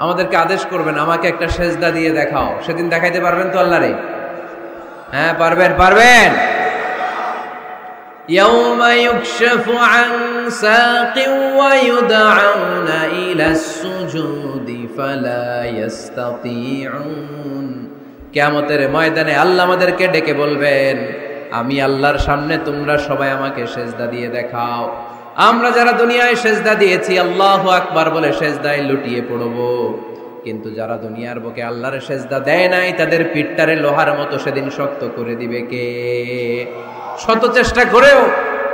আমাদেরকে আদেশ করবেন, আমাকে একটা সেজদা দিয়ে দেখাও। সেদিন দেখাইতে পারবেন তো আল্লাহরে? হ্যাঁ, পারবেন, পারবেন। يوم يكشف عن ساق ويدعون إلى السجود فلا يستطيعون। কিয়ামতের ময়দানে আল্লাহ আমাদেরকে ডেকে বলবেন, আমি আল্লাহর সামনে তোমরা সবাই আমাকে সেজদা দিয়ে দেখাও। আমরা যারা দুনিয়ায় সেজদা দিয়েছি আল্লাহু আকবার বলে সেজদায় লুটিয়ে পড়ব, কিন্তু যারা দুনিয়ার বুকে আল্লাহর সেজদা দেয় নাই তাদের পিঠটারে লোহার মতো সেদিন শক্ত করে দিবে কে? শত চেষ্টা করেও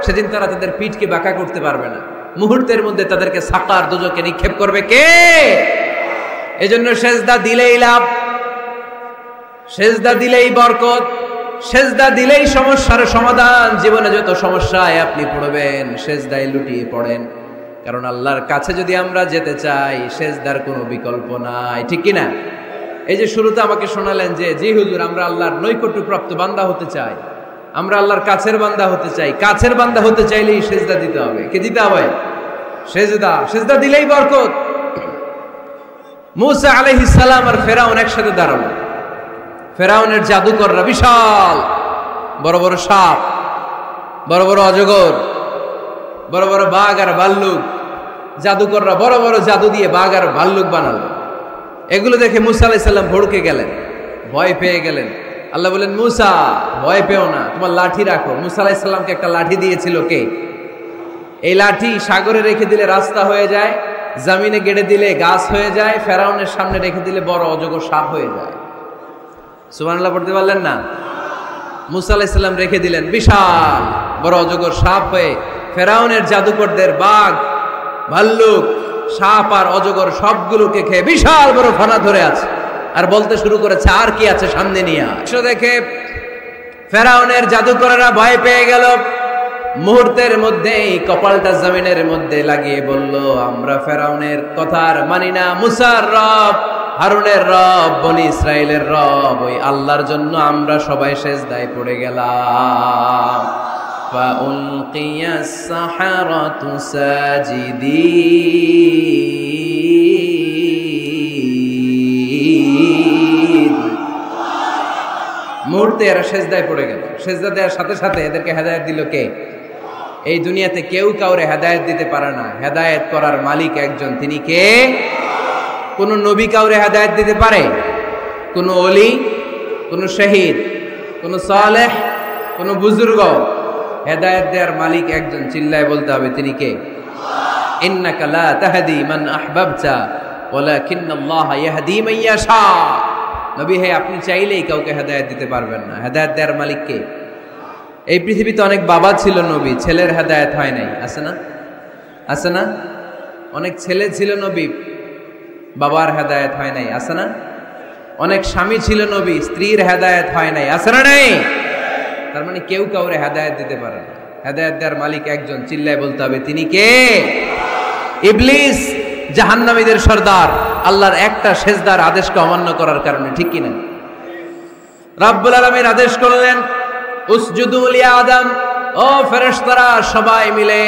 সেদিন তারা তাদের পিঠকে বাঁকা করতে পারবে না। মুহূর্তের মধ্যে তাদেরকে সাকার দুজকে নিক্ষেপ করবে কে? এজন্য সেজদা দিলেই লাভ, সেজদা দিলেই বরকত, সেজদা দিলেই সমস্যার সমাধান। জীবনে যত সমস্যায় আপনি পড়বেন সেজদায় লুটিয়ে পড়েন, কারণ আল্লাহর কাছে যদি আমরা যেতে চাই সেজদার কোনো বিকল্প নাই, ঠিক কি না? এই যে শুরুতে আমাকে শোনালেন যে জি হুজুর, আমরা আল্লাহর নৈকট্যপ্রাপ্ত বান্দা হতে চাই, আমরা আল্লাহর কাছের বান্দা হতে চাই। কাছের বান্দা হতে চাইলেই সেজদা দিতে হবে। কে দিতে হবে? সেজদা। সেজদা দিলেই বরকত। মুসা আলাইহিস সালাম আর ফেরাউন একসাথে দাঁড়ালো। ফেরাউনের জাদুকররা বিশাল বড় বড় সাপ, বড় বড় অজগর, বড় বড় বাঘ আর ভাল্লুক, জাদুকররা বড় বড় জাদু দিয়ে বাঘ আর ভাল্লুক বানালো। এগুলো দেখে মুসা আলাইহিস সালাম ভড়কে গেলেন, ভয় পেয়ে গেলেন। আল্লাহ বলেন, মুসা ভয় পেও না, তোমার লাঠি রাখো। মুসা আলাইহিস সালামকে একটা লাঠি দিয়েছিল কে? এই লাঠি সাগরে রেখে দিলে রাস্তা হয়ে যায়, জমিনে গেড়ে দিলে গাছ হয়ে যায়, ফেরাউনের সামনে রেখে দিলে বড় অজগর সাপ হয়ে যায়। সুবহানাল্লাহ পড়তে পারলেন না? মুসা আলাইহিস সালাম রেখে দিলেন বিশাল বড় অজগর সাপ হয়ে ফেরাউনের জাদুকরদের বাঘ, ভাল্লুক, সাপ আর অজগর সবগুলোকে খেয়ে বিশাল বড় ফানা ধরে আছে। আর বলতে শুরু করেছে, আর কি আছে সামনে নিয়ে আয়। দেখে ফেরাউনের জাদুকরেরা ভয় পেয়ে গেল। মুহূর্তের মধ্যেই কপালটা জমিনের মধ্যে লাগিয়ে বলল, আমরা ফেরাউনের কথা আর মানি না। মুসার রব, হারুনের রব, বনি ইসরাইলের রব, ওই আল্লাহর জন্য আমরা সবাই সেজদায় পড়ে গেলাম। ফাউলকিয়াস সাহারাতু সাজিদিন। মুহূর্তে এরা সেজদায় পড়ে গেল। সেজদা দেওয়ার সাথে সাথে এদেরকে হেদায়েত দিল কে? এই দুনিয়াতে কেউ কাউরে হেদায়েত দিতে পারে না, হেদায়েত করার মালিক একজন, তিনি কে? কোন নবী কাউরে হেদায়েত দিতে পারে? কোন ওলি, কোন শহীদ, কোন সালেহ, কোন বুজুর্গ? হেদায়েত দেওয়ার মালিক একজন, চিল্লায় বলতে হবে তিনি কে? ইন্নাকা লা তাহদি মান আহবাবতা ওয়ালাকিন্নাল্লাহা ইয়াহদি মান ইয়াশা। নবী হে, আপনি চাইলেই কাউকে হেদায়েত দিতে পারবেন না। হেদায়েত দেওয়ার মালিক কে? এই পৃথিবীতে অনেক বাবা ছিল নবী, ছেলের হেদায়েত হয় নাই, আছে না? আছে না? অনেক ছেলে ছিল নবী, বাবার হেদায়েত হয় নাই, আছে না? অনেক স্বামী ছিল নবী, স্ত্রীর হেদায়েত হয় নাই, আছে না? নাই। তার মানে কেউ কাউরে হেদায়েত দিতে পারে না। হেদায়েত দেওয়ার মালিক একজন, চিল্লায় বলতে হবে তিনি কে? ইবলিস জাহান্নামীদের সর্দার, আল্লাহর একটা সেজদার আদেশকে অমান্য করার কারণে, ঠিক কিনা? রাব্বুল আলামিন আদেশ করলেন, উসজুদু লি আদম, ও ফেরেশতারা সবাই মিলে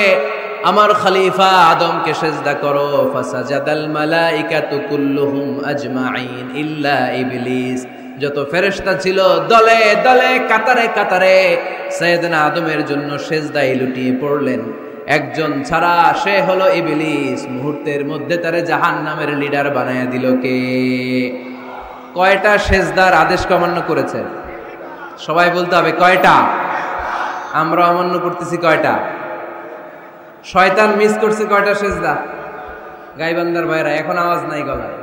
আমার খলিফা আদমকে সেজদা করো। ফাসাজাদাল মালাইকাতু কুল্লুহুম আজমাইন ইল্লা ইবলিস। যত ফেরেশতা ছিল দলে দলে কাতারে কাতারে সাইয়েদনা আদমের জন্য সেজদায় লুটিয়ে পড়লেন। একজন ছাড়া, সে হলো ইবলিস। মুহূর্তের মধ্যে তারে জাহান্নামের লিডার বানায়া দিল কে? কয়টা সেজদার আদেশ অমান্য করেছে? সবাই বলতে হবে কয়টা? আমরা অমান্য করতেছি কয়টা? শয়তান মিস করছে কয়টা সেজদা? গাইবান্দার ভাইরা এখন আওয়াজ নাই গলায়।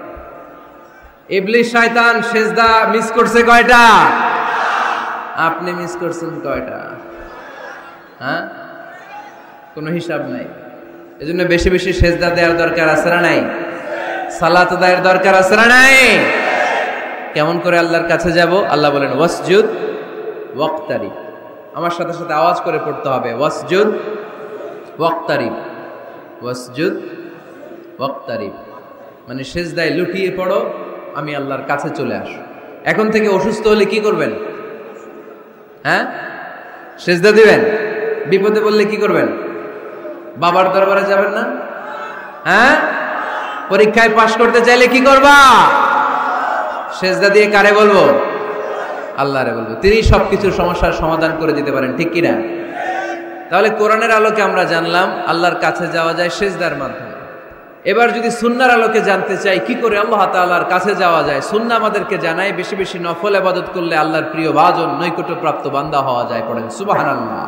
ইবলিস শয়তান সেজদা মিস করছে কয়টা? আপনি মিস করছেন কয়টা? হ্যাঁ, কোনো হিসাব নাই। এজন্য বেশি বেশি সেজদা দেওয়ার দরকার আছে না নাই? সালাত দেওয়ার দরকার আছে না নাই? কেমন করে আল্লাহর কাছে যাব? আল্লাহ বলেন ওয়াসজুদ ওয়াক্তারিব। আমার সাথে সাথে আওয়াজ করে পড়তে হবে, ওয়াসজুদ ওয়াক্তারিব, ওয়াসজুদ ওয়াক্তারিব। মানে সেজদায় লুটিয়ে পড়ো, আমি আল্লাহর কাছে চলে আসো। এখন থেকে অসুস্থ হলে কি করবেন? হ্যাঁ, সেজদা দিবেন। বিপদে পড়লে কি করবেন? বাবার দরবারে যাবেন না? হ্যাঁ, পরীক্ষায় পাশ করতে চাইলে কি করবা? সেজদা দিয়ে কারে বলবো? আল্লাহরে বলবো। তিনি সবকিছুর সমস্যার সমাধান করে দিতে পারেন, ঠিক কিনা? তাহলে কোরআনের আলোকে আমরা জানলাম আল্লাহর কাছে যাওয়া যায় সেজদার মাধ্যমে। এবার যদি সুন্নাহর আলোকে জানতে চাই কি করে আল্লাহ তাআলার কাছে যাওয়া যায়, সুন্নাহ আমাদেরকে জানায় বেশি বেশি নফল ইবাদত করলে আল্লাহর প্রিয় ভাজন নৈকট্যপ্রাপ্ত বান্দা হওয়া যায়। পড়েন সুবহানাল্লাহ।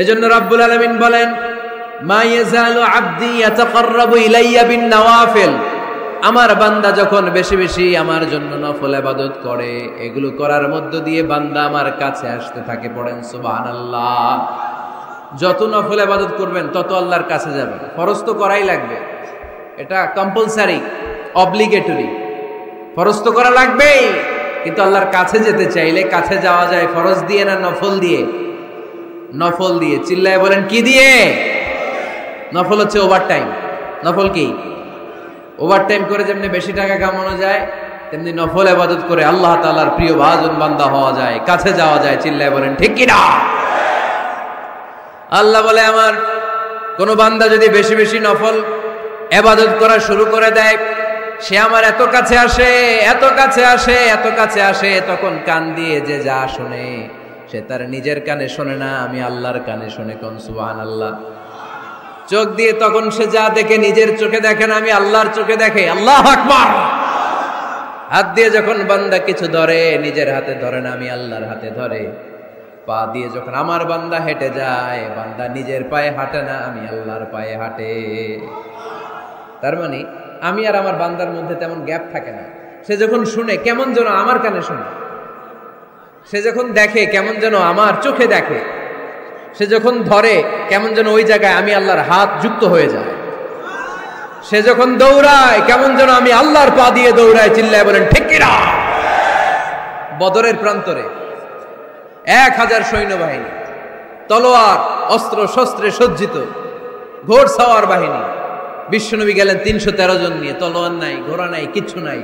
এজন্য রাব্বুল আলামিন বলেন মা ইয়াজালু আবদি ইয়াতাকাররাবু ইলাইয়া বিন নওয়াফিল। আমার বান্দা যখন বেশি বেশি আমার জন্য নফল ইবাদত করে, এগুলো করার মধ্য দিয়ে বান্দা আমার কাছে আসতে থাকে। পড়েন সুবহানাল্লাহ। যত নফল ইবাদত করবেন তত আল্লাহর কাছে যাবেন। ফরজ তো করাই লাগবে, এটা কম্পালসারি, অব্লিগেটরি। ফরজ তো করা লাগবেই, কিন্তু আল্লাহর কাছে যেতে চাইলে কাছে যাওয়া যায় ফরজ দিয়ে না নফল দিয়ে? নফল দিয়ে। চিল্লায় বলেন কি দিয়ে? নফল হচ্ছে ওভারটাইম। নফল কি? ওভারটাইম করে যেমনি বেশি টাকা কামানো যায়, তেমনি নফল ইবাদত করে আল্লাহ তাআলার প্রিয় ভাজন বান্দা হওয়া যায়, কাছে যাওয়া যায়। চিল্লায় বলেন ঠিক কি না? আল্লাহ বলে আমার কোন বান্দা যদি বেশি বেশি নফল ইবাদত করা শুরু করে দেয়, সে আমার এত কাছে আসে, এত কাছে আসে, এত কাছে আসে, তখন কান দিয়ে যে যা শুনে সে তার নিজের কানে শোনে না, আমি আল্লাহর কানে শুনে। কোন সুবহানাল্লাহ। চোখ দিয়ে তখন সে যা দেখে নিজের চোখে দেখে না, আমি আল্লাহর চোখে দেখে। আল্লাহু আকবার। হাত দিয়ে যখন বান্দা কিছু ধরে নিজের হাতে ধরে না, আমি আল্লাহর হাতে ধরে। পা দিয়ে যখন আমার বান্দা হেঁটে যায়, বান্দা নিজের পায়ে হাঁটে না, আমি আল্লাহর পায়ে হাঁটে। তার মানে আমি আর আমার বান্দার মধ্যে তেমন গ্যাপ থাকে না। সে যখন শুনে কেমন যেন আমার কানে শুনে, সে যখন দেখে কেমন যেন আমার চোখে দেখে, সে যখন ধরে কেমন যেন ওই জায়গায় আমি আল্লাহর হাত যুক্ত হয়ে যায়। সে যখন দৌড়ায় কেমন যেন আমি আল্লাহর পা দিয়ে দৌড়ায়। চিল্লায় বলেন ঠিক কি না? বদরের প্রান্তরে 1000 সৈন্যবাহিনী, তলোয়ার অস্ত্র শস্ত্রে সজ্জিত, ঘোড়সাওয়ার বাহিনী। বিশ্বনবী গেলেন 313 জন নিয়ে, তলোয়ার নাই, ঘোড়া নাই, কিচ্ছু নাই।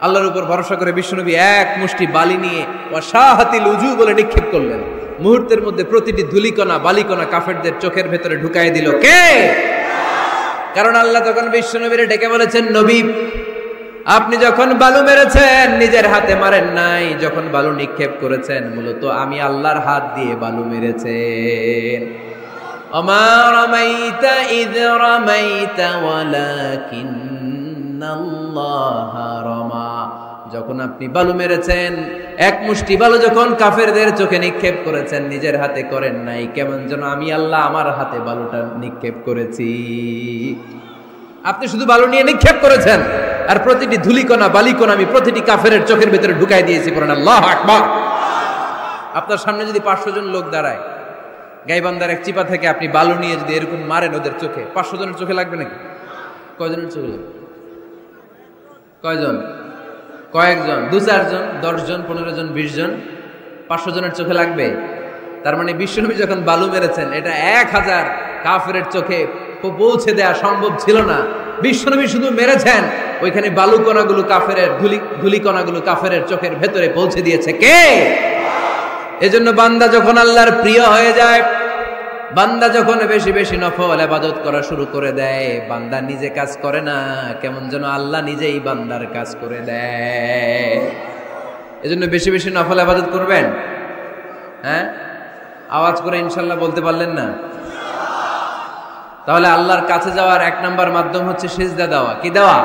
আল্লাহর উপর ভরসা করে বিশ্বনবী এক মুষ্টি বালি নিয়ে ওয়াশাহাতিল উজু বলে নিক্ষেপ করলেন। মুহূর্তের মধ্যে প্রতিটি ধুলিকণা বালিকণা কাফেরদের চোখের ভেতরে ঢুকাই দিল। কে? কারণ আল্লাহ তখন বিশ্বনবীরে ডেকে বলেছেন, নবী আপনি যখন বালু মেরেছেন নিজের হাতে মারেন নাই, যখন বালু নিক্ষেপ করেছেন মূলত আমি আল্লাহর হাত দিয়ে বালু মেরেছেন। ওমা রামাইতা ইয রামাইতা ওয়ালাকিন্নাল্লাহা রামা। যখন আপনি বালু মেরেছেন, এক মুষ্টি বালু যখন কাফেরদের চোখে নিক্ষেপ করেছেন, নিজের হাতে করেন নাই, কেমন যেন আমি আল্লাহ আমার হাতে বালুটা নিক্ষেপ করেছি। আপনি শুধু বালু নিয়ে নিক্ষেপ করেছেন, আর প্রতিটি ধুলিকণা বালিকণা আমি প্রতিটি কাফেরের চোখের ভিতরে ঢুকাই দিয়েছি। পড়েন আল্লাহু আকবার। আপনার সামনে যদি 500 জন লোক দাঁড়ায়, গাইবান্ধার এক চিপা থেকে আপনি বালু নিয়ে যদি এরকম মারেন ওদের চোখে, 500 জনের চোখে লাগবে নাকি? কয়জনের চোখে লাগবে? কয়জন? কয়েকজন, 2-4 জন, 10 জন, 15 জন, 20 জন, 500 জনের চোখে লাগবে? তার মানে বিশ্বনবী যখন বালু মেরেছেন, এটা 1000 কাফেরের চোখে পৌঁছে দেওয়া সম্ভব ছিল না। বিশ্বনবী শুধু মেরেছেন, ওইখানে বালু কণাগুলো কাফেরের ধুলি কণাগুলো কাফেরের চোখের ভেতরে পৌঁছে দিয়েছে কে? এজন্য বান্দা যখন আল্লাহর প্রিয় হয়ে যায়, বান্দা যখন বেশি বেশি নফল ইবাদত করা শুরু করে দেয়, বান্দা নিজে কাজ করে না, কেমন যেন আল্লাহ নিজেই বান্দার কাজ করে দেয়। এজন্য বেশি বেশি নফল ইবাদত করবেন। হ্যাঁ, আওয়াজ করে ইনশাআল্লাহ বলতে পারলেন না? তাহলে আল্লাহর কাছে যাওয়ার 1 নাম্বার মাধ্যম হচ্ছে সিজদা দেওয়া। কি দেওয়া?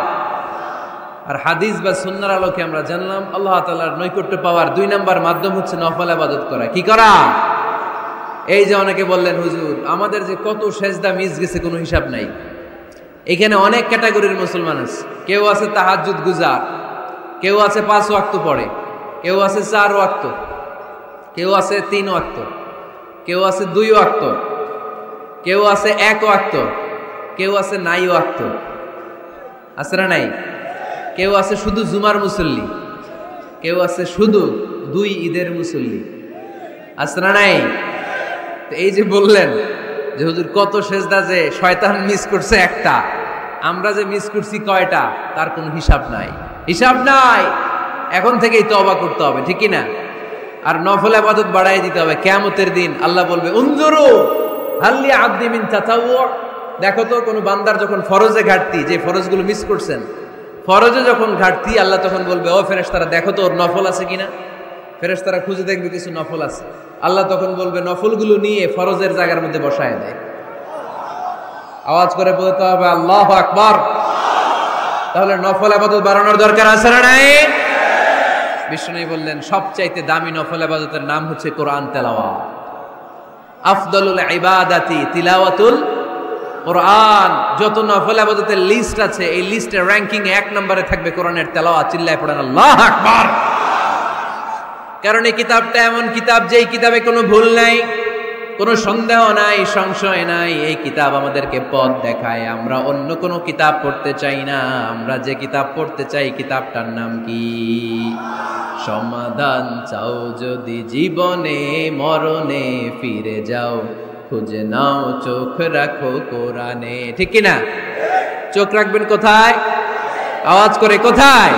আর হাদিস বা সুন্নাহর আলোকে আমরা জানলাম আল্লাহ তাআলার নৈকট্য পাওয়ার 2 নাম্বার মাধ্যম হচ্ছে নফল ইবাদত করা। কি করা? এই যে অনেকে বললেন হুজুর আমাদের যে কত সেজদা মিস গেছে কোনো হিসাব নাই। এখানে অনেক ক্যাটাগরির মুসলমান আছে। কেউ আছে তাহাজ্জুদ গুজার, কেউ আছে 5 ওয়াক্ত পড়ে, কেউ আছে 4 ওয়াক্ত, কেউ আছে 3 ওয়াক্ত, কেউ আছে 2 ওয়াক্ত, কেউ আছে 1 ওয়াক্ত, কেউ আছে নাই ওয়াক্ত, আছে না নাই? কেউ আছে শুধু জুমার মুসল্লি, কেউ আছে শুধু 2 ঈদের মুসল্লি, আছে না নাই? তো এই যে বললেন যে হুজুর কত সেজদা যে শয়তান মিস করছে একটা, আমরা যে মিস করছি কয়টা তার কোনো হিসাব নাই, হিসাব নাই। এখন থেকেই তওবা করতে হবে, ঠিক কি না? আর নফল ইবাদত বাড়াই দিতে হবে। কিয়ামতের দিন আল্লাহ বলবে উনজুরু হাল্লি আবদি মিন তাতাওয়ু, দেখো তো কোন বান্দার যখন ফরজে ঘাটতি, যে ফরজগুলো মিস করছেন, ফরজে যখন ঘাটতি, আল্লাহ তখন বলবে ও ফেরেশতারা দেখো তো ওর নফল আছে কিনা। ফেরেশতারা খুঁজে দেখবে কিছু নফল আছে, আল্লাহ তখন বলবে নফলগুলো নিয়ে ফরজের জায়গার মধ্যে বসায় দেয়। আওয়াজ করে বলতে হবে আল্লাহু আকবার। তাহলে নফল ইবাদত বাড়ানোর দরকার আছে না নাই? বিষ্ণু বললেন সবচাইতে দামি নফল ইবাদতের নাম হচ্ছে কোরআন তেলাওয়াত। আফদলুল ইবাদাতি তিলাওয়াতুল কোরআন। যত নফল ইবাদতের লিস্ট আছে, এই লিস্টের র‍্যাঙ্কিং এ 1 নম্বরে থাকবে কোরআনের তেলাওয়াত। চিল্লায় পড়েন আল্লাহু আকবার। কারণ এই কিতাবটা এমন কিতাব, যেই কিতাবে কোনো ভুল নাই, কোনো সন্দেহ নাই, সংশয় নাই। এই কিতাব আমাদেরকে পথ দেখায়। আমরা অন্য কোনো কিতাব পড়তে চাই না। আমরা যে কিতাব পড়তে চাই, কিতাবটার নাম কি? সমাধান চাও যদি জীবনে, মরণে ফিরে যাও, খুঁজে নাও চোখ রাখো কোরআনে। ঠিক কি না? চোখ রাখবেন কোথায়? আওয়াজ করে কোথায়?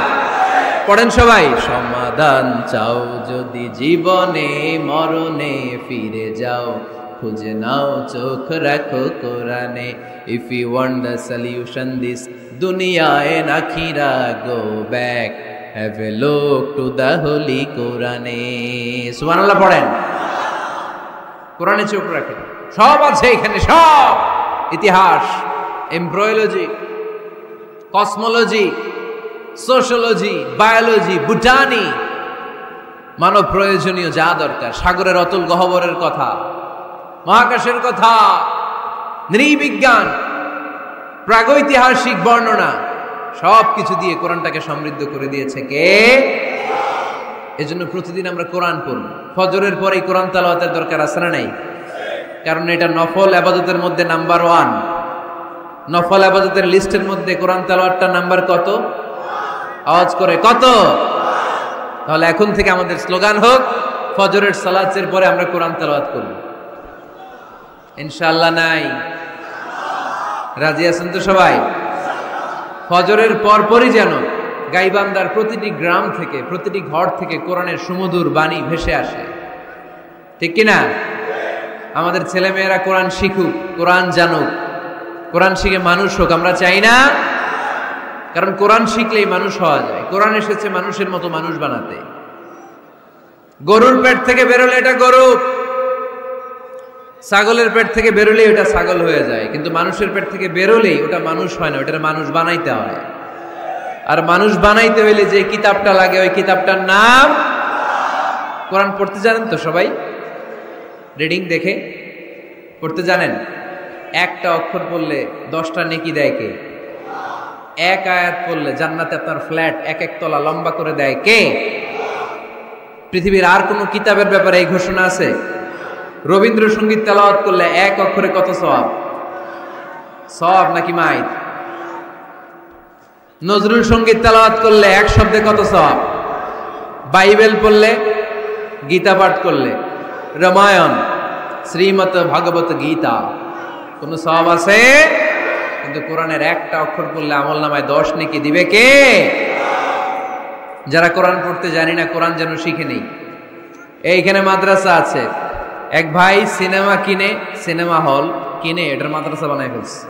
পড়েন সবাই। সমাধান চাও যদি জীবনে, মরণে ফিরে যাও, খুঁজে নাও চোখ রাখো কোরআনে। If you want the solution this dunya and akhirah, go back, have a look to the holy Quran. সুবহানাল্লাহ পড়েন। কোরআনে চোখ রাখেন, সব আছে এখানে, সব। ইতিহাস, embryology, cosmology, sociology, biology, botany, মানব প্রয়োজনীয় যা দরকার, সাগরের অতুল গহ্বরের কথা, মহাকাশের কথা, নৃবিজ্ঞান, প্রাগৈতিহাসিক বর্ণনা, সব কিছু দিয়ে কোরআনটাকে সমৃদ্ধ করে দিয়েছে কে? এজন্য প্রতিদিন আমরা কোরআন পড়ব। ফজরের পরে কোরআন তেলাওয়াতের দরকার আছে না নাই? কারণ এটা নফল ইবাদতের মধ্যে নাম্বার 1। নফল ইবাদতের লিস্টের মধ্যে কোরআন তেলাওয়াতটা নাম্বার কত? আওয়াজ করে কত? তাহলে এখন থেকে আমাদের স্লোগান হোক, ফজরের সালাতের পরে আমরা কোরআন তেলাওয়াত করব। ইনশাআল্লাহ নাই? রাজি আছেন তো সবাই? ফজরের পরপরই যেন গাইবান্দার প্রতিটি গ্রাম থেকে, প্রতিটি ঘর থেকে কোরআনের সুমধুর বাণী ভেসে আসে। ঠিক কি না? আমাদের ছেলেমেয়েরা কোরআন শিখুক, কোরআন জানুক, কোরআন শিখে মানুষ হোক। আমরা চাই না? কারণ কোরআন শিখলেই মানুষ হওয়া যায়। কোরআন এসেছে মানুষের মতো মানুষ বানাতে। গরুর পেট থেকে বেরোলে এটা গরু, ছাগলের পেট থেকে বেরোলেই ওটা ছাগল হয়ে যায়, কিন্তু মানুষের পেট থেকে বেরোলেই ওটা মানুষ হয় না, ওটা মানুষ বানাইতে হয়। আর মানুষ বানাইতে হইলে যে কিতাবটা লাগে, ওই কিতাবটার নাম কোরআন। পড়তে জানেন তো সবাই? রিডিং দেখে পড়তে জানেন? একটা অক্ষর পড়লে 10টা নেকি দেয় কে? এক আয়াত পড়লে জান্নাতে আপনার ফ্ল্যাট 1-1 তলা লম্বা করে দেয় কে? পৃথিবীর আর কোন কিতাবের ব্যাপারে এই ঘোষণা আছে? রবীন্দ্রসঙ্গীত তেলাওয়াত করলে 1 অক্ষরে কত সওয়াব? সওয়াব নাকি মাইত? নজরুল সঙ্গীত তেলাওয়াত করলে 1 শব্দে কত সওয়াব? বাইবেল পড়লে, গীতা পাঠ করলে, রামায়ণ, শ্রীমৎ ভাগবত গীতা, কোন সওয়াব আছে? কিন্তু কোরআনের একটা অক্ষর পড়লে আমলনামায় 10 নেকি দিবে কে? যারা কোরআন পড়তে জানি না, কোরআন যেন শিখে নেই। এইখানে মাদ্রাসা আছে। এক ভাই সিনেমা কিনে, সিনেমা হল কিনে এটার মাদ্রাসা বানায় ফেলছে।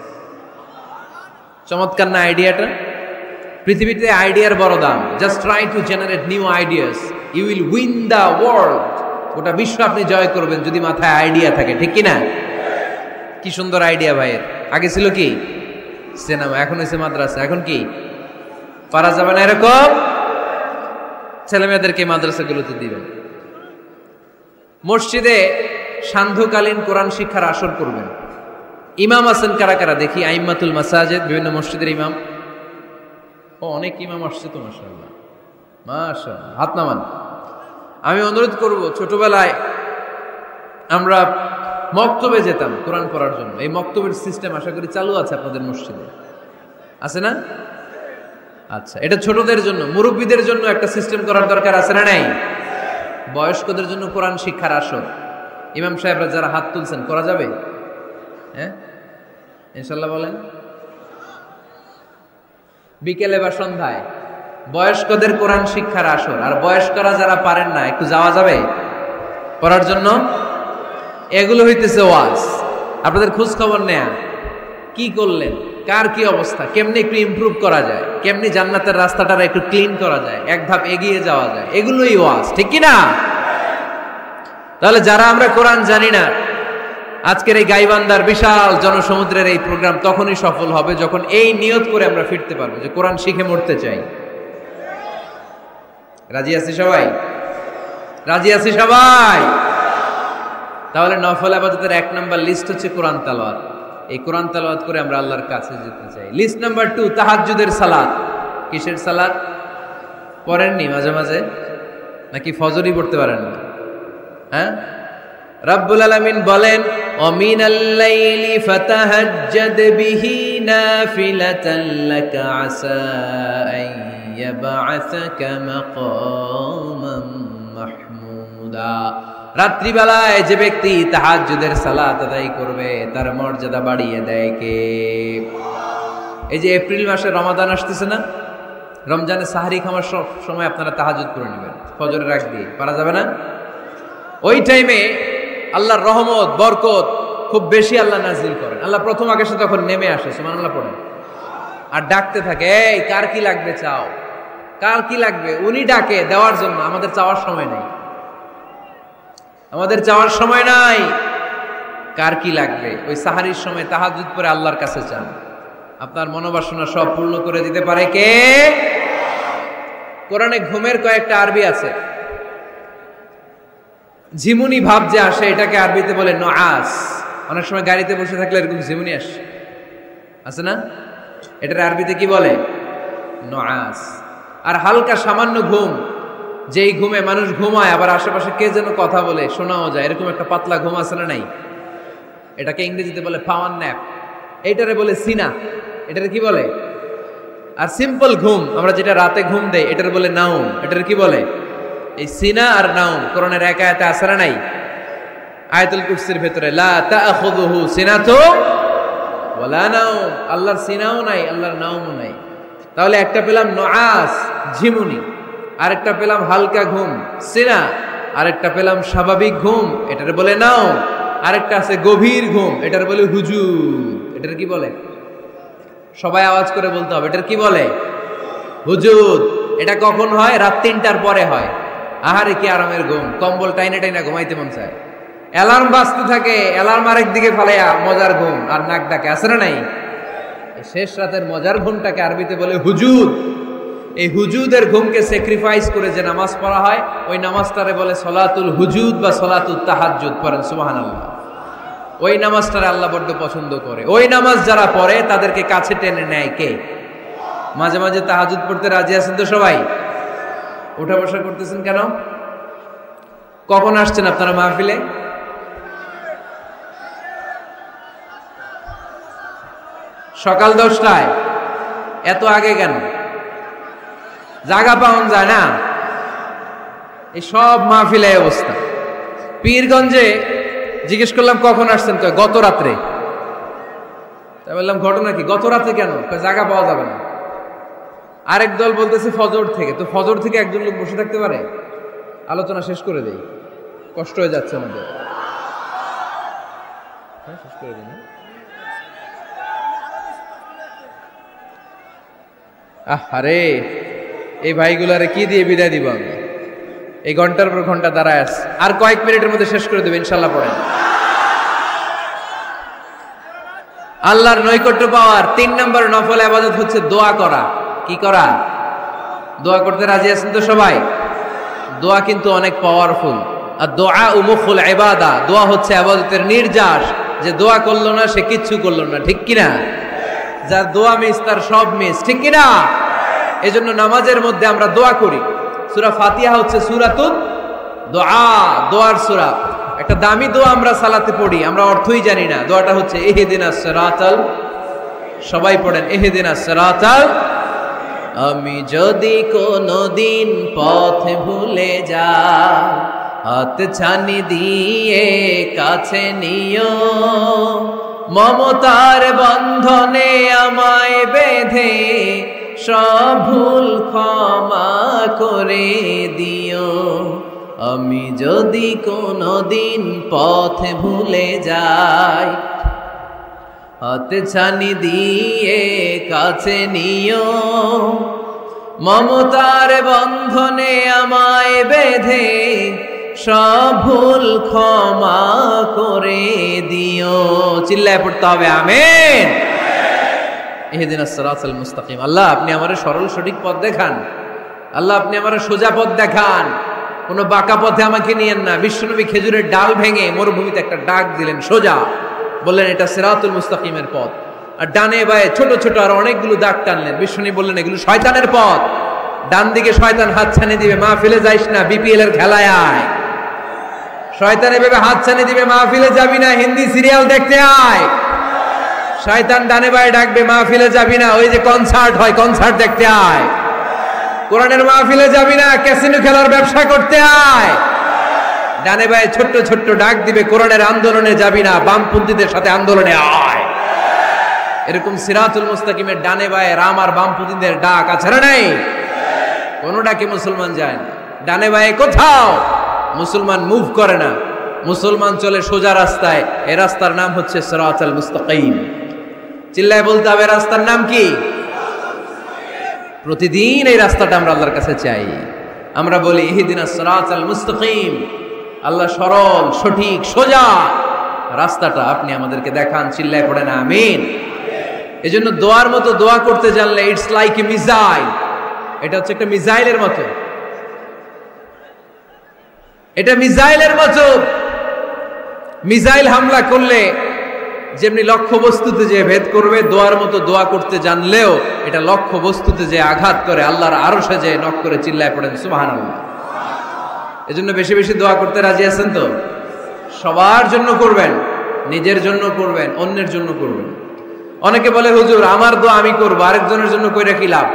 চমৎকার না আইডিয়াটা? পৃথিবীতে আইডিয়ার বড় দাম। Just try to generate new ideas, you will win the world. গোটা বিশ্ব আপনি জয় করবেন যদি মাথায় আইডিয়া থাকে। ঠিক কিনা? কি সুন্দর আইডিয়া ভাইয়ের। আগে ছিল কি? সিনেমা, এখন হয়েছে মাদ্রাসা। এখন কি পারা যাবে না এরকম? ছেলে মেয়েদেরকে মাদ্রাসাগুলোতে দিবেন। মসজিদে সান্ধ্যকালীন কোরআন শিক্ষার আসর করবেন। ইমাম আছেন কারা কারা দেখি? আইম্মাতুল মাসাজিদ, বিভিন্ন মসজিদের ইমাম। ও, অনেক ইমাম আসছে তো, মাশাআল্লাহ মাশাআল্লাহ, হাত নামান। আমি অনুরোধ করব, ছোটবেলায় আমরা মক্তবে যেতাম কোরআন পড়ার জন্য। এই মক্তবের সিস্টেম আশা করি চালু আছে আপনাদের মসজিদে, আছে না? আচ্ছা, এটা ছোটদের জন্য, মুরব্বীদের জন্য একটা সিস্টেম করার দরকার আছে না নাই? বয়স্কদের জন্য কোরআন শিক্ষার আসর, ইমাম সাহেবরা যারা হাত তুলছেন, করা যাবে? হ্যাঁ, ইনশাল্লাহ বলেন। বিকেলে বা সন্ধ্যায় বয়স্কদের কোরআন শিক্ষার আসর, আর বয়স্করা যারা পারেন না একটু যাওয়া যাবে পড়ার জন্য। এগুলো হইতেছে ওয়াজ, আপনাদের খোঁজ খবর নেয়া, কি করলেন, কার কি অবস্থা, কেমনি একটু ইমপ্রুভ করা যায়, কেমনি জান্নাতের রাস্তাটা একটু ক্লিন করা যায়, এক ধাপ এগিয়ে যাওয়া যায়, এগুলোই ওয়াজ, ঠিক কি না? তাহলে যারা আমরা কোরআন জানি না, আজকের এই গাইবান্দার বিশাল জনসমুদ্রের এই প্রোগ্রাম তখনই সফল হবে যখন এই নিয়ত করে আমরা ফিরতে পারবো যে কোরআন শিখে মরতে চাই। রাজি আছি সবাই? রাজি আছি সবাই? তাহলে নফল ইবাদতের 1 নাম্বার লিস্ট হচ্ছে কোরআন তেলাওয়াত। এই কোরআন তেলাওয়াত করে আমরা আল্লাহর কাছে যেতে চাই। লিস্ট নাম্বার 2 তাহাজ্জুদের সালাত। কিসের সালাত? পড়েননি মাঝে মাঝে নাকি ফজরই পড়তে পারেন না? হ্যাঁ, রব্বুল আলামিন বলেন ওয়ামিনাল লাইলি ফাতাহাজ্জাদ বিহি নাফিলাতান লাকা আসা আন ইয়াবআসাকা মাকামান মাহমুদা। রাত্রিবেলায় যে ব্যক্তি তাহাজ্জুদের সালাত আদায় করবে তার মর্যাদা বাড়িয়ে দেয় কে? এই যে এপ্রিল মাসে রমাদান আসতেছে না, রমজানে সাহারি খাওয়ার সময় আপনারা তাহাজ্জুদ করে নেবেন ফজরের আগ দিয়ে, পারা যাবে না? ওই টাইমে আল্লাহর রহমত বরকত খুব বেশি আল্লাহ নাজিল করেন। আল্লাহ প্রথম আকাশে তখন নেমে আসে, সুবহানাল্লাহ পড়েন, আর ডাকতে থাকে, এই কার কি লাগবে চাও, কার কি লাগবে। উনি ডাকে দেওয়ার জন্য, আমাদের চাওয়ার সময় নেই, আমাদের চাওয়ার সময় নাই। কার কি লাগবে ওই সাহারির সময় তাহাজ্জুদ পড়ে আল্লাহর কাছে চান, আপনার মনোবাসনা সব পূর্ণ করে দিতে পারে কে? কোরআনে ঘুমের কয়েকটা আরবি আছে। ঝিমুনি ভাব যে আসে এটাকে আরবিতে বলে নুআস। অনেক সময় গাড়িতে বসে থাকলে এরকম ঝিমুনি আসে, আছে না? এটার আরবিতে কি বলে? নুআস। আর হালকা সামান্য ঘুম, যেই ঘুমে মানুষ ঘুমায় আবার আশেপাশে কে যেন কথা বলে শোনাও যায়, এরকম একটা পাতলা ঘুম আছে না নাই? এটাকে ইংরেজিতে বলে পাওয়ার ন্যাপ, এইটারে বলে সিনা, এটারে কি বলে? আর সিম্পল ঘুম আমরা যেটা রাতে ঘুম দেই এটার বলে নাউম, এটার কি বলে? এই সিনা আর নাউম কোরআনের এক আয়াতে আছে না নাই? আয়াতুল কুরসির ভেতরে লা তাআখুযুহু সিনাতু ওয়ালা নাউম, আল্লাহর সিনাও নাই, আল্লাহর নাউমও নাই। তাহলে একটা পেলাম নুআস ঝিমুনি, আরেকটা পেলাম হালকা ঘুম সিনা, আরেকটা পেলাম স্বাভাবিক ঘুম, এটার বলে নাও, আরেকটা আছে গভীর ঘুম, এটার বলে হুজুদ। এটার কি বলে? সবাই আওয়াজ করে বলতে হবে, এটার কি বলে? হুজুদ। এটা কখন হয়? রাত 3টার পরে হয়। আহারে কি আরামের ঘুম, কম্বল টাইনে টাইনা ঘুমাইতে মন চায়, অ্যালার্ম বাজতে থাকে, অ্যালার্ম আরেক দিকে ফালাইয়া মজার ঘুম আর নাক ডাকে, আছে না নাই? শেষ রাতের মজার ঘুমটাকে আরবিতে বলে হুজুদ। এই হুজুদের ঘুমকে স্যাক্রিফাইস করে যে নামাজ পড়া হয় ওই নামাজটারে বলে সলাতুল হুজুদ বা সলাতুল তাহাজ্জুদ। পড়েন সুবহানাল্লাহ। ওই নামাজটারে আল্লাহ বড্ড পছন্দ করে। ওই নামাজ যারা পড়ে তাদেরকে কাছে টেনে নেয় কে? মাঝে মাঝে তাহাজ্জুদ পড়তে রাজি আছেন তো সবাই? উঠা বসা করতেছেন কেন? কখন আসছেন আপনারা মাহফিলে? সকাল 10টায়। এত আগে কেন? জায়গা পাওয়া যায় না। এই সব মাহফিলে অবস্থা। পীরগঞ্জে জিজ্ঞেস করলাম কখন আসছেন, গত রাত্রে। তাই বললাম ঘটনা কি? গত রাতে কেন? জায়গা পাওয়া যাবে না। আরেক দল বলতেছে ফজর থেকে। তো ফজর থেকে একজন লোক বসে থাকতে পারে? আলোচনা শেষ করে দেই, কষ্ট হয়ে যাচ্ছে আমাদের। শেষ করে দিই না? আরে এই ভাইগুলারে কি দিয়ে বিদায় দিব আমি? এই ঘন্টার পর ঘন্টা দাঁড়ায় আছে, আর কয়েক মিনিটের মধ্যে শেষ করে দেবে ইনশাল্লাহ। পড়েন। আল্লাহর নৈকট্য পাওয়ার 3 নম্বর নফল ইবাদত হচ্ছে দোয়া করা। কি করা? দোয়া করতে রাজি আছেন তো সবাই? দোয়া কিন্তু অনেক পাওয়ারফুল। আর দোয়া মুখুল ইবাদা, দোয়া হচ্ছে ইবাদতের নির্যাস। যে দোয়া করলো না সে কিচ্ছু করলো না, ঠিক কিনা? যার দোয়া মিস তার সব মিস, ঠিক কিনা? এজন্য নামাজের মধ্যে আমরা দোয়া করি। সূরা ফাতিহা হচ্ছে সূরাতুদ দোয়া, দোয়ার সূরা। একটা দামি দোয়া আমরা সালাতে পড়ি, আমরা অর্থই জানি না। দোয়াটা হচ্ছে ইহদিনাস সিরাতাল, সবাই পড়েন ইহদিনাস সিরাতাল। আমি যদি কোনদিন পথ ভুলে যাই, হাত ছানি দিয়ে কাছে নিও, মমতার বন্ধনে আমায় বেঁধে সব ভুল ক্ষমা করে দিও। আমি যদি কোনদিন পথ ভুলে যাই, হাত ছানি দিয়ে কাছে নিও, মমতার বন্ধনে আমায় বেঁধে সব ভুল ক্ষমা করে দিও। চিল্লায় পড়তে হবে আমিন। ইহদিনাস সিরাতাল মুস্তাকিম। আল্লাহ আপনি আমারে সরল সঠিক পথ দেখান, আল্লাহ আপনি আমারে সোজা পথ দেখান, কোন বাঁকা পথে আমাকে নিয়েন না। বিশ্বনবী খেজুরের ডাল ভেঙে মরুভূমিতে একটা ডাক দিলেন সোজা, বললেন এটা সিরাতুল মুস্তাকিমের পথ। আর ডানে বায়ে ছোট ছোট আর অনেকগুলো দাগ টানলেন। বিশ্বনবী বললেন এগুলো শয়তানের পথ, ডান দিকে শয়তান হাত ছানি দিবে, মাহফিলে যাইস না, বিপিএল এর খেলায় আয়। শয়তান এভাবে হাত ছানি দিবে, মাহফিলে যাবি না, হিন্দি সিরিয়াল দেখতে আয়। শয়তান ডানে বায়ে ডাকবে, মাহফিলে যাবি না, ওই যে কনসার্ট হয় কনসার্ট দেখতে আয়। কোরআনের মাহফিলে যাবি না, ক্যাসিনো খেলার ব্যবসা করতে আয়। ডানে বায়ে ছোট্ট ছোট্ট ডাক দিবে, কোরআনের আন্দোলনে যাবি না, বামপন্থীদের সাথে আন্দোলনে আয়। এরকম সিরাতুল মুস্তাকিমের ডানে বায়ে রাম আর বামপন্থীদের ডাক আছে না নাই? কোন ডাকে মুসলমান যায় না, ডানে বায়ে কোথাও মুসলমান মুভ করে না, মুসলমান চলে সোজা রাস্তায়। এই রাস্তার নাম হচ্ছে সিরাতুল মুস্তাকিম। চিল্লায় বলতে হবে রাস্তার নাম কি? প্রতিদিন এই রাস্তাটা আমরা আল্লাহর কাছে চাই। আমরা বলি ইহদিনাস সিরাতাল মুস্তাকিম, আল্লাহ সরল সঠিক সোজা রাস্তাটা আপনি আমাদেরকে দেখান। চিল্লায় পড়েন আমিন। এজন্য দোয়ার মতো দোয়া করতে জানলে ইটস লাইক এ মিসাইল, এটা হচ্ছে একটা মিসাইলের মতো। এটা মিসাইলের মতো। মিসাইল হামলা করলে যেমনি লক্ষ্য বস্তুতে যে ভেদ করবে, দোয়ার মতো দোয়া করতে জানলেও এটা লক্ষ্য বস্তুতে যে আঘাত করে, আল্লাহর আরশে যে নক করে। চিল্লায় পড়েন সুবহানাল্লাহ। এজন্য বেশি বেশি দোয়া করতে রাজি আছেন তো? সবার জন্য করবেন, নিজের জন্য করবেন, অন্যের জন্য করবেন। অনেকে বলে হুজুর আমার দোয়া আমি করবো, আরেকজনের জন্য কইরা কি লাভ?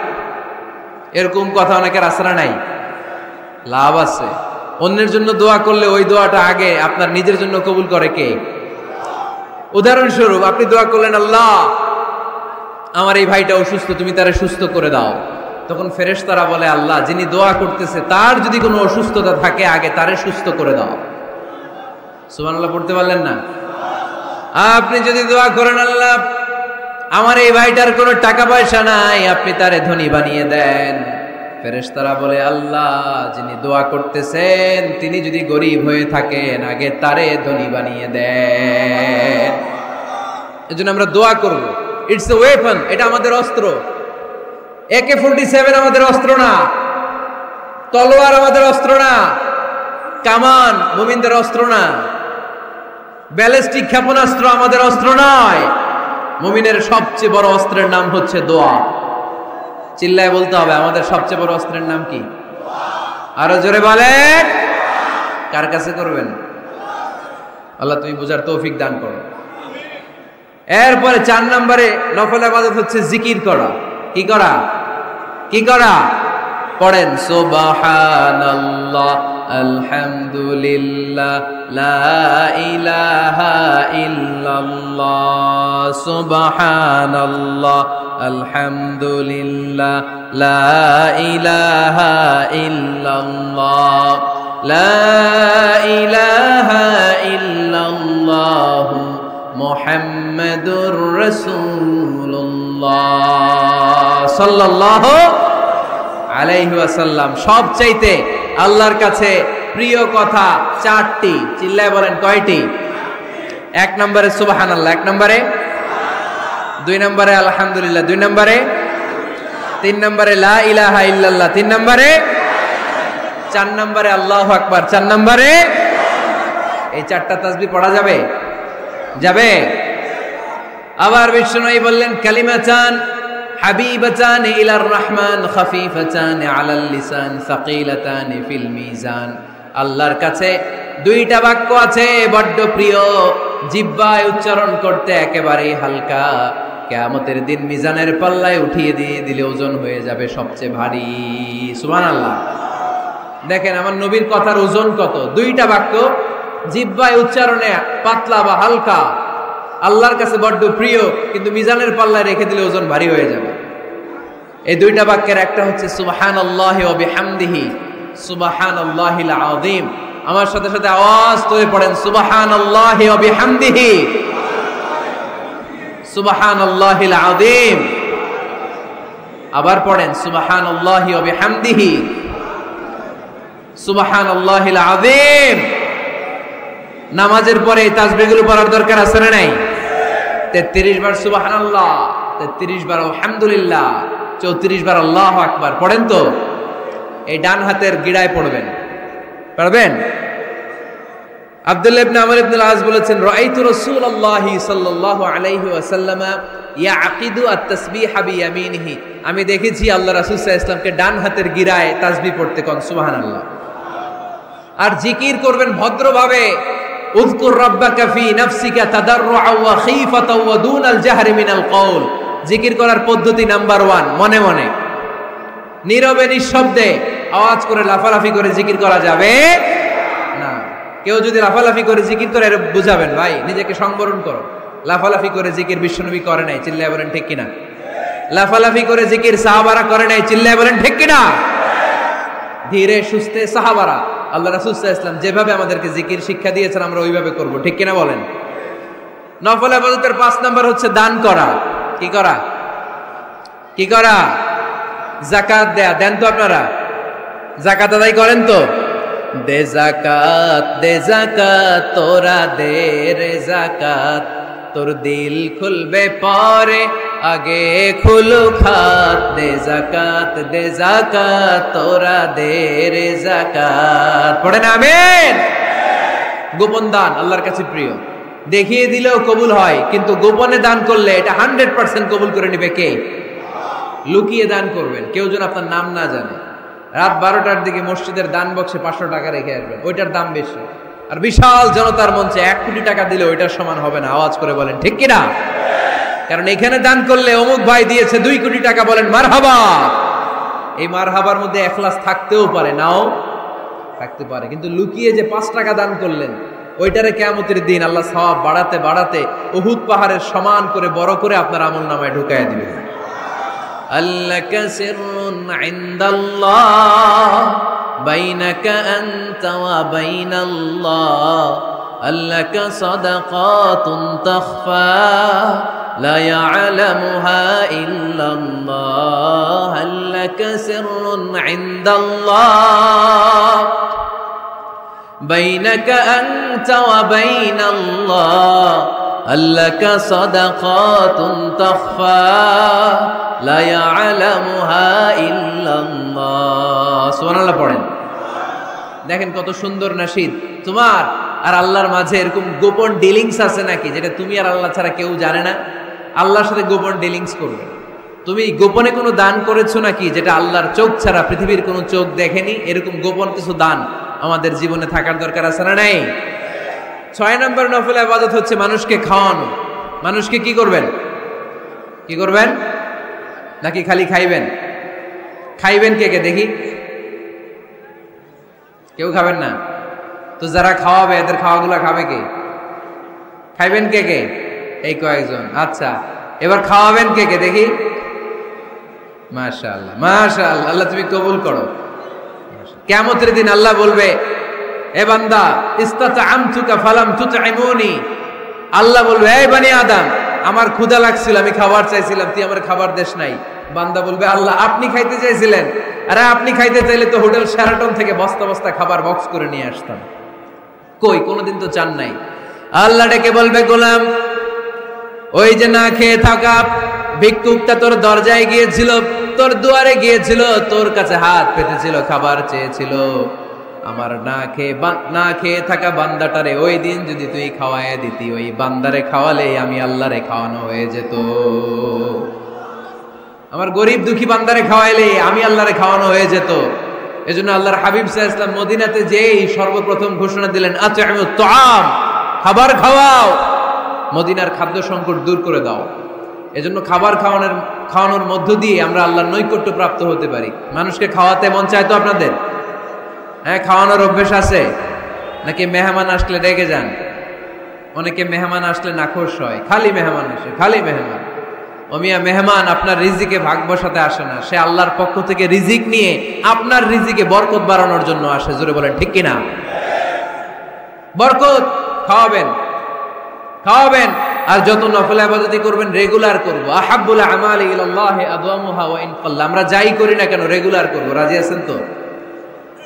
এরকম কথা অনেকের আসরা নাই। লাভ আছে। অন্যের জন্য দোয়া করলে ওই দোয়াটা আগে আপনার নিজের জন্য কবুল করে কে? উদাহরণস্বরূপ আপনি দোয়া করলেন আল্লাহ আমার এই ভাইটা অসুস্থ, তুমি তারে সুস্থ করে দাও। তখন ফেরেশতারা বলে আল্লাহ যিনি দোয়া করতেছে তার যদি কোনো অসুস্থতা থাকে আগে তারে সুস্থ করে দাও। সুবহানাল্লাহ পড়তে পারলেন না? আপনি যদি দোয়া করেন আল্লাহ আমার এই ভাইটার কোনো টাকা পয়সা নাই, আপনি তারে ধনী বানিয়ে দেন। ফেরেশতারা বলে আল্লাহ যিনি দোয়া করতেছেন তিনি যদি গরিব হয়ে থাকেন আগে তারে ধনী বানিয়ে দেন। এজন্য আমরা দোয়া করব। ইটস এ ওয়েপন, এটা আমাদের অস্ত্র। AK-47 আমাদের অস্ত্র না, তলোয়ার আমাদের অস্ত্র না, কামান মুমিনদের অস্ত্র না, ব্যালিস্টিক ক্ষেপণাস্ত্র আমাদের অস্ত্র নয়। মুমিনের সবচেয়ে বড় অস্ত্রের নাম হচ্ছে দোয়া। চিল্লায় বলতে হবে আমাদের সবচেয়ে বড় অস্ত্রের নাম কি? আরো জোরে বলেন। কার কাছে করবেন? আল্লাহ তুমি বুঝার তৌফিক দান করো। এরপরে 4 নম্বরে নফল ইবাদত হচ্ছে জিকির করা। কি করা? কি করা? পড়েন সুবহানাল্লাহ আলহামদুলিল্লাহ লা ইলাহা ইল্লাল্লাহ সুবহানাল্লাহ আলহামদুলিল্লাহ লা ইলাহা ইল্লাল্লাহ লা ইলাহা ইল্লাল্লাহ মুহাম্মাদুর রাসূলুল্লাহ সাল্লাল্লাহু আলাইহি ওয়াসাল্লাম। সবচাইতে আল্লাহর কাছে প্রিয় কথা 4টি। চিল্লায় বলেন কয়টি? 1 নম্বরে সুবহানাল্লাহ, 1 নম্বরে, 2 নম্বরে আলহামদুলিল্লাহ, 2 নম্বরে, 3 নম্বরে লা ইলাহা ইল্লাল্লাহ, 3 নম্বরে, 4 নম্বরে আল্লাহু আকবার, 4 নম্বরে। এই 4টা তাসবিহ পড়া যাবে? যাবে। আবার বিষ্ণুই বললেন কালিমাতান হাবিবাতান ইলার রহমান খাফিফাতান আলাল লিসান সাকিলাতান ফিল মিজান। আল্লাহর কাছে দুইটা বাক্য আছে বড্ড প্রিয়, জিহ্বায় উচ্চারণ করতে একেবারেই হালকা, কিয়ামতের দিন মিজানের পাল্লায় উঠিয়ে দিয়ে দিলে ওজন হয়ে যাবে সবচেয়ে ভারী। সুবহানাল্লাহ। দেখেন আমার নবীর কথার ওজন কত। দুইটা বাক্য জিহ্বায় উচ্চারণে পাতলা বা হালকা, আল্লাহর কাছে বড্ড প্রিয়, কিন্তু মিজানের পাল্লায় রেখে দিলে ওজন ভারী হয়ে যাবে। এই দুইটা বাক্যের একটা হচ্ছে সুবহানাল্লাহি ওয়া বিহামদিহি, সুবহানাল্লাহিল আযীম। আমার সাথে সাথে আওয়াজ করে পড়েন সুবহানাল্লাহি ওয়া বিহামদিহি, সুবহানাল্লাহিল আযীম। আবার পড়েন সুবহানাল্লাহি ওয়া বিহামদিহি, সুবহানাল্লাহিল আযীম। নামাজের পরে এই তাসবিহগুলো পড়ার দরকার আছে না নাই? 33 বার সুবহানাল্লাহ, 33 বার আলহামদুলিল্লাহ, 34 বার আল্লাহু আকবার পড়েন তো। এই ডান হাতের গিড়ায় পড়বেন, পারবেন? আব্দুল্লাহ ইবনে আমর ইবনে আল-আস বলেছেন, রাআইতু রাসূলুল্লাহি সাল্লাল্লাহু আলাইহি ওয়াসাল্লাম ইয়াকিদু আত-তাসবিহা বিয়ামিনিহি। আমি দেখেছি আল্লাহ রাসূল সাল্লাল্লাহু আলাইহি ওয়াসাল্লামকে ডান হাতের গিরায় তাসবিহ পড়তে কোন সুবহানাল্লাহ। আর জিকির করবেন ভদ্রভাবে, উযকুর রাব্বাকা ফি নাফসিকা তাদাররুআ ওয়া খীফাতা ওয়া দুনাল জাহরি মিনাল কওল। জিকির করার পদ্ধতি নাম্বার 1, মনে মনে নীরবে নিঃশব্দে আওয়াজ করে লাফালাফি করে জিকির করা যাবে না। কেউ যদি লাফালাফি করে জিকির করে বুঝাবেন, ভাই নিজেকে সংবরণ করো। লাফালাফি করে জিকির বিশ্বনবী করে নাই, চিল্লায় বলেন ঠিক কিনা? লাফালাফি করে জিকির সাহাবারা করে নাই, চিল্লায় বলেন ঠিক কিনা? ধীরে সুস্থে সাহাবারা, আল্লাহ রাসূল সাল্লাল্লাহু আলাইহি ওয়াসাল্লাম যেভাবে আমাদেরকে জিকির শিক্ষা দিয়েছেন আমরা ওইভাবে করব, ঠিক কিনা বলেন? নফল ইবাদতের 5 নাম্বার হচ্ছে দান করা। কি করা? কি করা? যাকাত দেয়া। দেন তো আপনারা? যাকাত আদায় করেন তো? দে যাকাত তোরা দে রে যাকাত, তোর দিল খুলবে পরে আগে খুলু খাত। দে যাকাত তোরা দে রে যাকাত। পড়েন আমিন। গোপন দান আল্লাহর কাছে প্রিয়, দেখিয়ে দিলেও কবুল হয়, কিন্তু গোপনে দান করলে এটা 100% কবুল করে নেবে কে? লুকিয়ে দান করবেন, কেউ যেন আপনার নাম না জানে। রাত 12টার দিকে মসজিদের দান বক্সে 500 টাকা রেখে আসবেন, ওইটার দাম বেশি। আর বিশাল জনতার মঞ্চে 1 কোটি টাকা দিলে ওইটার সমান হবে না। আওয়াজ করে বলেন ঠিক কিনা? কারণ এখানে দান করলে অমুক ভাই দিয়েছে 2 কোটি টাকা, বলেন মারহাবা। এই মারহাবার মধ্যে ইখলাস থাকতেও পারে, নাও থাকতে পারে, কিন্তু লুকিয়ে যে 5 টাকা দান করলেন ওইটারে কিয়ামতের দিন আল্লাহ সওয়াব বাড়াতে বাড়াতে উহুদ পাহাড়ের সমান করে বড় করে আপনার আমলনামায় ঢুকায় দিবেন। আল্লাকা সিররুন ইনদাল্লাহ বাইনাকা আনতা ওয়া বাইনাল্লাহ, আল্লাকা সাদাকাতুন তাখফা লা ইয়ালামুহা ইল্লাল্লাহ, আল্লাকা সিররুন ইনদাল্লাহ বাইনাকা আনতা ওয়া বাইনাল্লাহ, আল্লাকা সাদাকাতুন তাখফা লা ইয়ালামুহা ইল্লাল্লাহ। সুবহানাল্লাহ পড়েন। দেখেন কত সুন্দর নাশিদ। তোমার আর আল্লাহর মাঝে এরকম গোপন ডিলিংস আছে নাকি, যেটা তুমি আর আল্লাহ ছাড়া কেউ জানে না? আল্লাহর সাথে গোপন ডিলিংস করবে। তুমি গোপনে কোনো দান করেছো নাকি, যেটা আল্লাহর চোখ ছাড়া পৃথিবীর কোনো চোখ দেখেনি? এরকম গোপন কিছু দান আমাদের জীবনে থাকার দরকার আছে না নাই? 6 নম্বর নফল ইবাদত হচ্ছে মানুষকে খাওয়ানো। মানুষকে কি করবেন? কি করবেন? নাকি খালি খাইবেন? খাইবেন কে কে দেখি? কেউ খাবেন না তো যারা খাওয়াবে এদের খাওয়াগুলা খাবে কে? খাইবেন কে কে? এই কয়েকজন। আচ্ছা, এবার খাওয়াবেন কে কে দেখি? মাশাআল্লাহ মাশাআল্লাহ, আল্লাহ তুমি কবুল করো। কিয়ামতের দিন আল্লাহ বলবে, এ বান্দা ইসতাতআমতুকা ফালাম তুতঈমুনি। আল্লাহ বলবে, এই বনি আদম, আমার ক্ষুধা লাগছিল, আমি খাবার চাইছিলাম, তুই আমার খাবার দেশ নাই। বান্দা বলবে, আল্লাহ আপনি খাইতে চাইছিলেন, আরে আপনি খাইতে চাইলে তো হোটেল শেরাটন থেকে বস্তা বস্তা খাবার বক্স করে নিয়ে আসতাম। কই, কোনোদিন তো চান নাই। আল্লাহ ডেকে বলবে, গোলাম ওই যে না খেয়ে থাকা ভিক্ষুকটা তোর দরজায় গিয়েছিল, তোর দুয়ারে গিয়েছিল, তোর কাছে হাত পেতেছিল, খাবার চেয়েছিল। আমার না খেয়ে থাকা বান্দাটারে ওই দিন যদি তুই খাওয়ায় দিতি, ওই বান্দারে খাওয়ালে আমি আল্লাহরে খাওয়ানো হয়ে যেত। আমার গরিব দুঃখী বান্দারে খাওয়াইলে আমি আল্লাহরে খাওয়ানো হয়ে যেত। এজন্য আল্লাহর হাবিব সাল্লাল্লাহু আলাইহি ওয়াসাল্লাম মদিনাতে যেই সর্বপ্রথম ঘোষণা দিলেন আত'ইমুত তাআম, খাবার খাওয়াও, মদিনার খাদ্য সংকট দূর করে দাও। এজন্য খাবার খাওয়ানোর মধ্য দিয়ে আমরা আল্লাহর নৈকট্য প্রাপ্ত হতে পারি। মানুষকে খাওয়াতে মন চায় তো আপনাদের? হ্যাঁ, খাওয়ানোর অভ্যেস আছে নাকি মেহমান আসলে রেগে যান? অনেকে মেহমান আসলে নাখোশ হয়, খালি মেহমান আসে, খালি মেহমান। ও মিয়া, মেহমান আপনার রিজিকে ভাগ বসাতে আসে না, সে আল্লাহর পক্ষ থেকে রিজিক নিয়ে আপনার রিজিকে বরকত বাড়ানোর জন্য আসে। জোরে বলেন ঠিক কিনা? বরকত খাওয়াবেন, খাওয়াবেন, আর যত নফল ইবাদতি করবেন রেগুলার করব। আহাব্বুল আমালি ইলাল্লাহি আদওয়ামুহা ওয়া ইন কাল্লা। আমরা যাই করি না কেন রেগুলার করব। রাজি আছেন তো?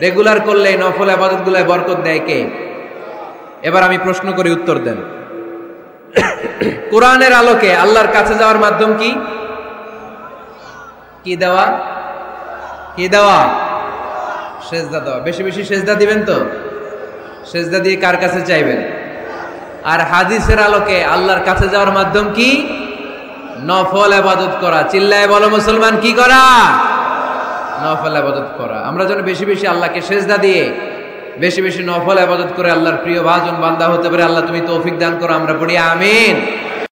রেগুলার করলে নফল ইবাদতগুলোয় বরকত দেয় কে? এবার আমি প্রশ্ন করি, উত্তর দেন। কোরআনের আলোকে আল্লাহর কাছে যাওয়ার মাধ্যম কি? কি দেওয়া? কি দেওয়া? সেজদা দেওয়া। বেশি বেশি সেজদা দিবেন তো? সেজদা দিয়ে কার কাছে চাইবেন? আর হাদিসের আলোকে আল্লাহর কাছে যাওয়ার মাধ্যম কি? নফল ইবাদত করা। চিল্লায় বলো মুসলমান, কি করা? নফল ইবাদত করা। আমরা যেন বেশি বেশি আল্লাহকে সেজদা দিয়ে বেশি বেশি নফল ইবাদত করে আল্লাহর প্রিয় ভাজন বান্দা হতে পারে। আল্লাহ তুমি তৌফিক দান করো, আমরা পড়ি আমিন।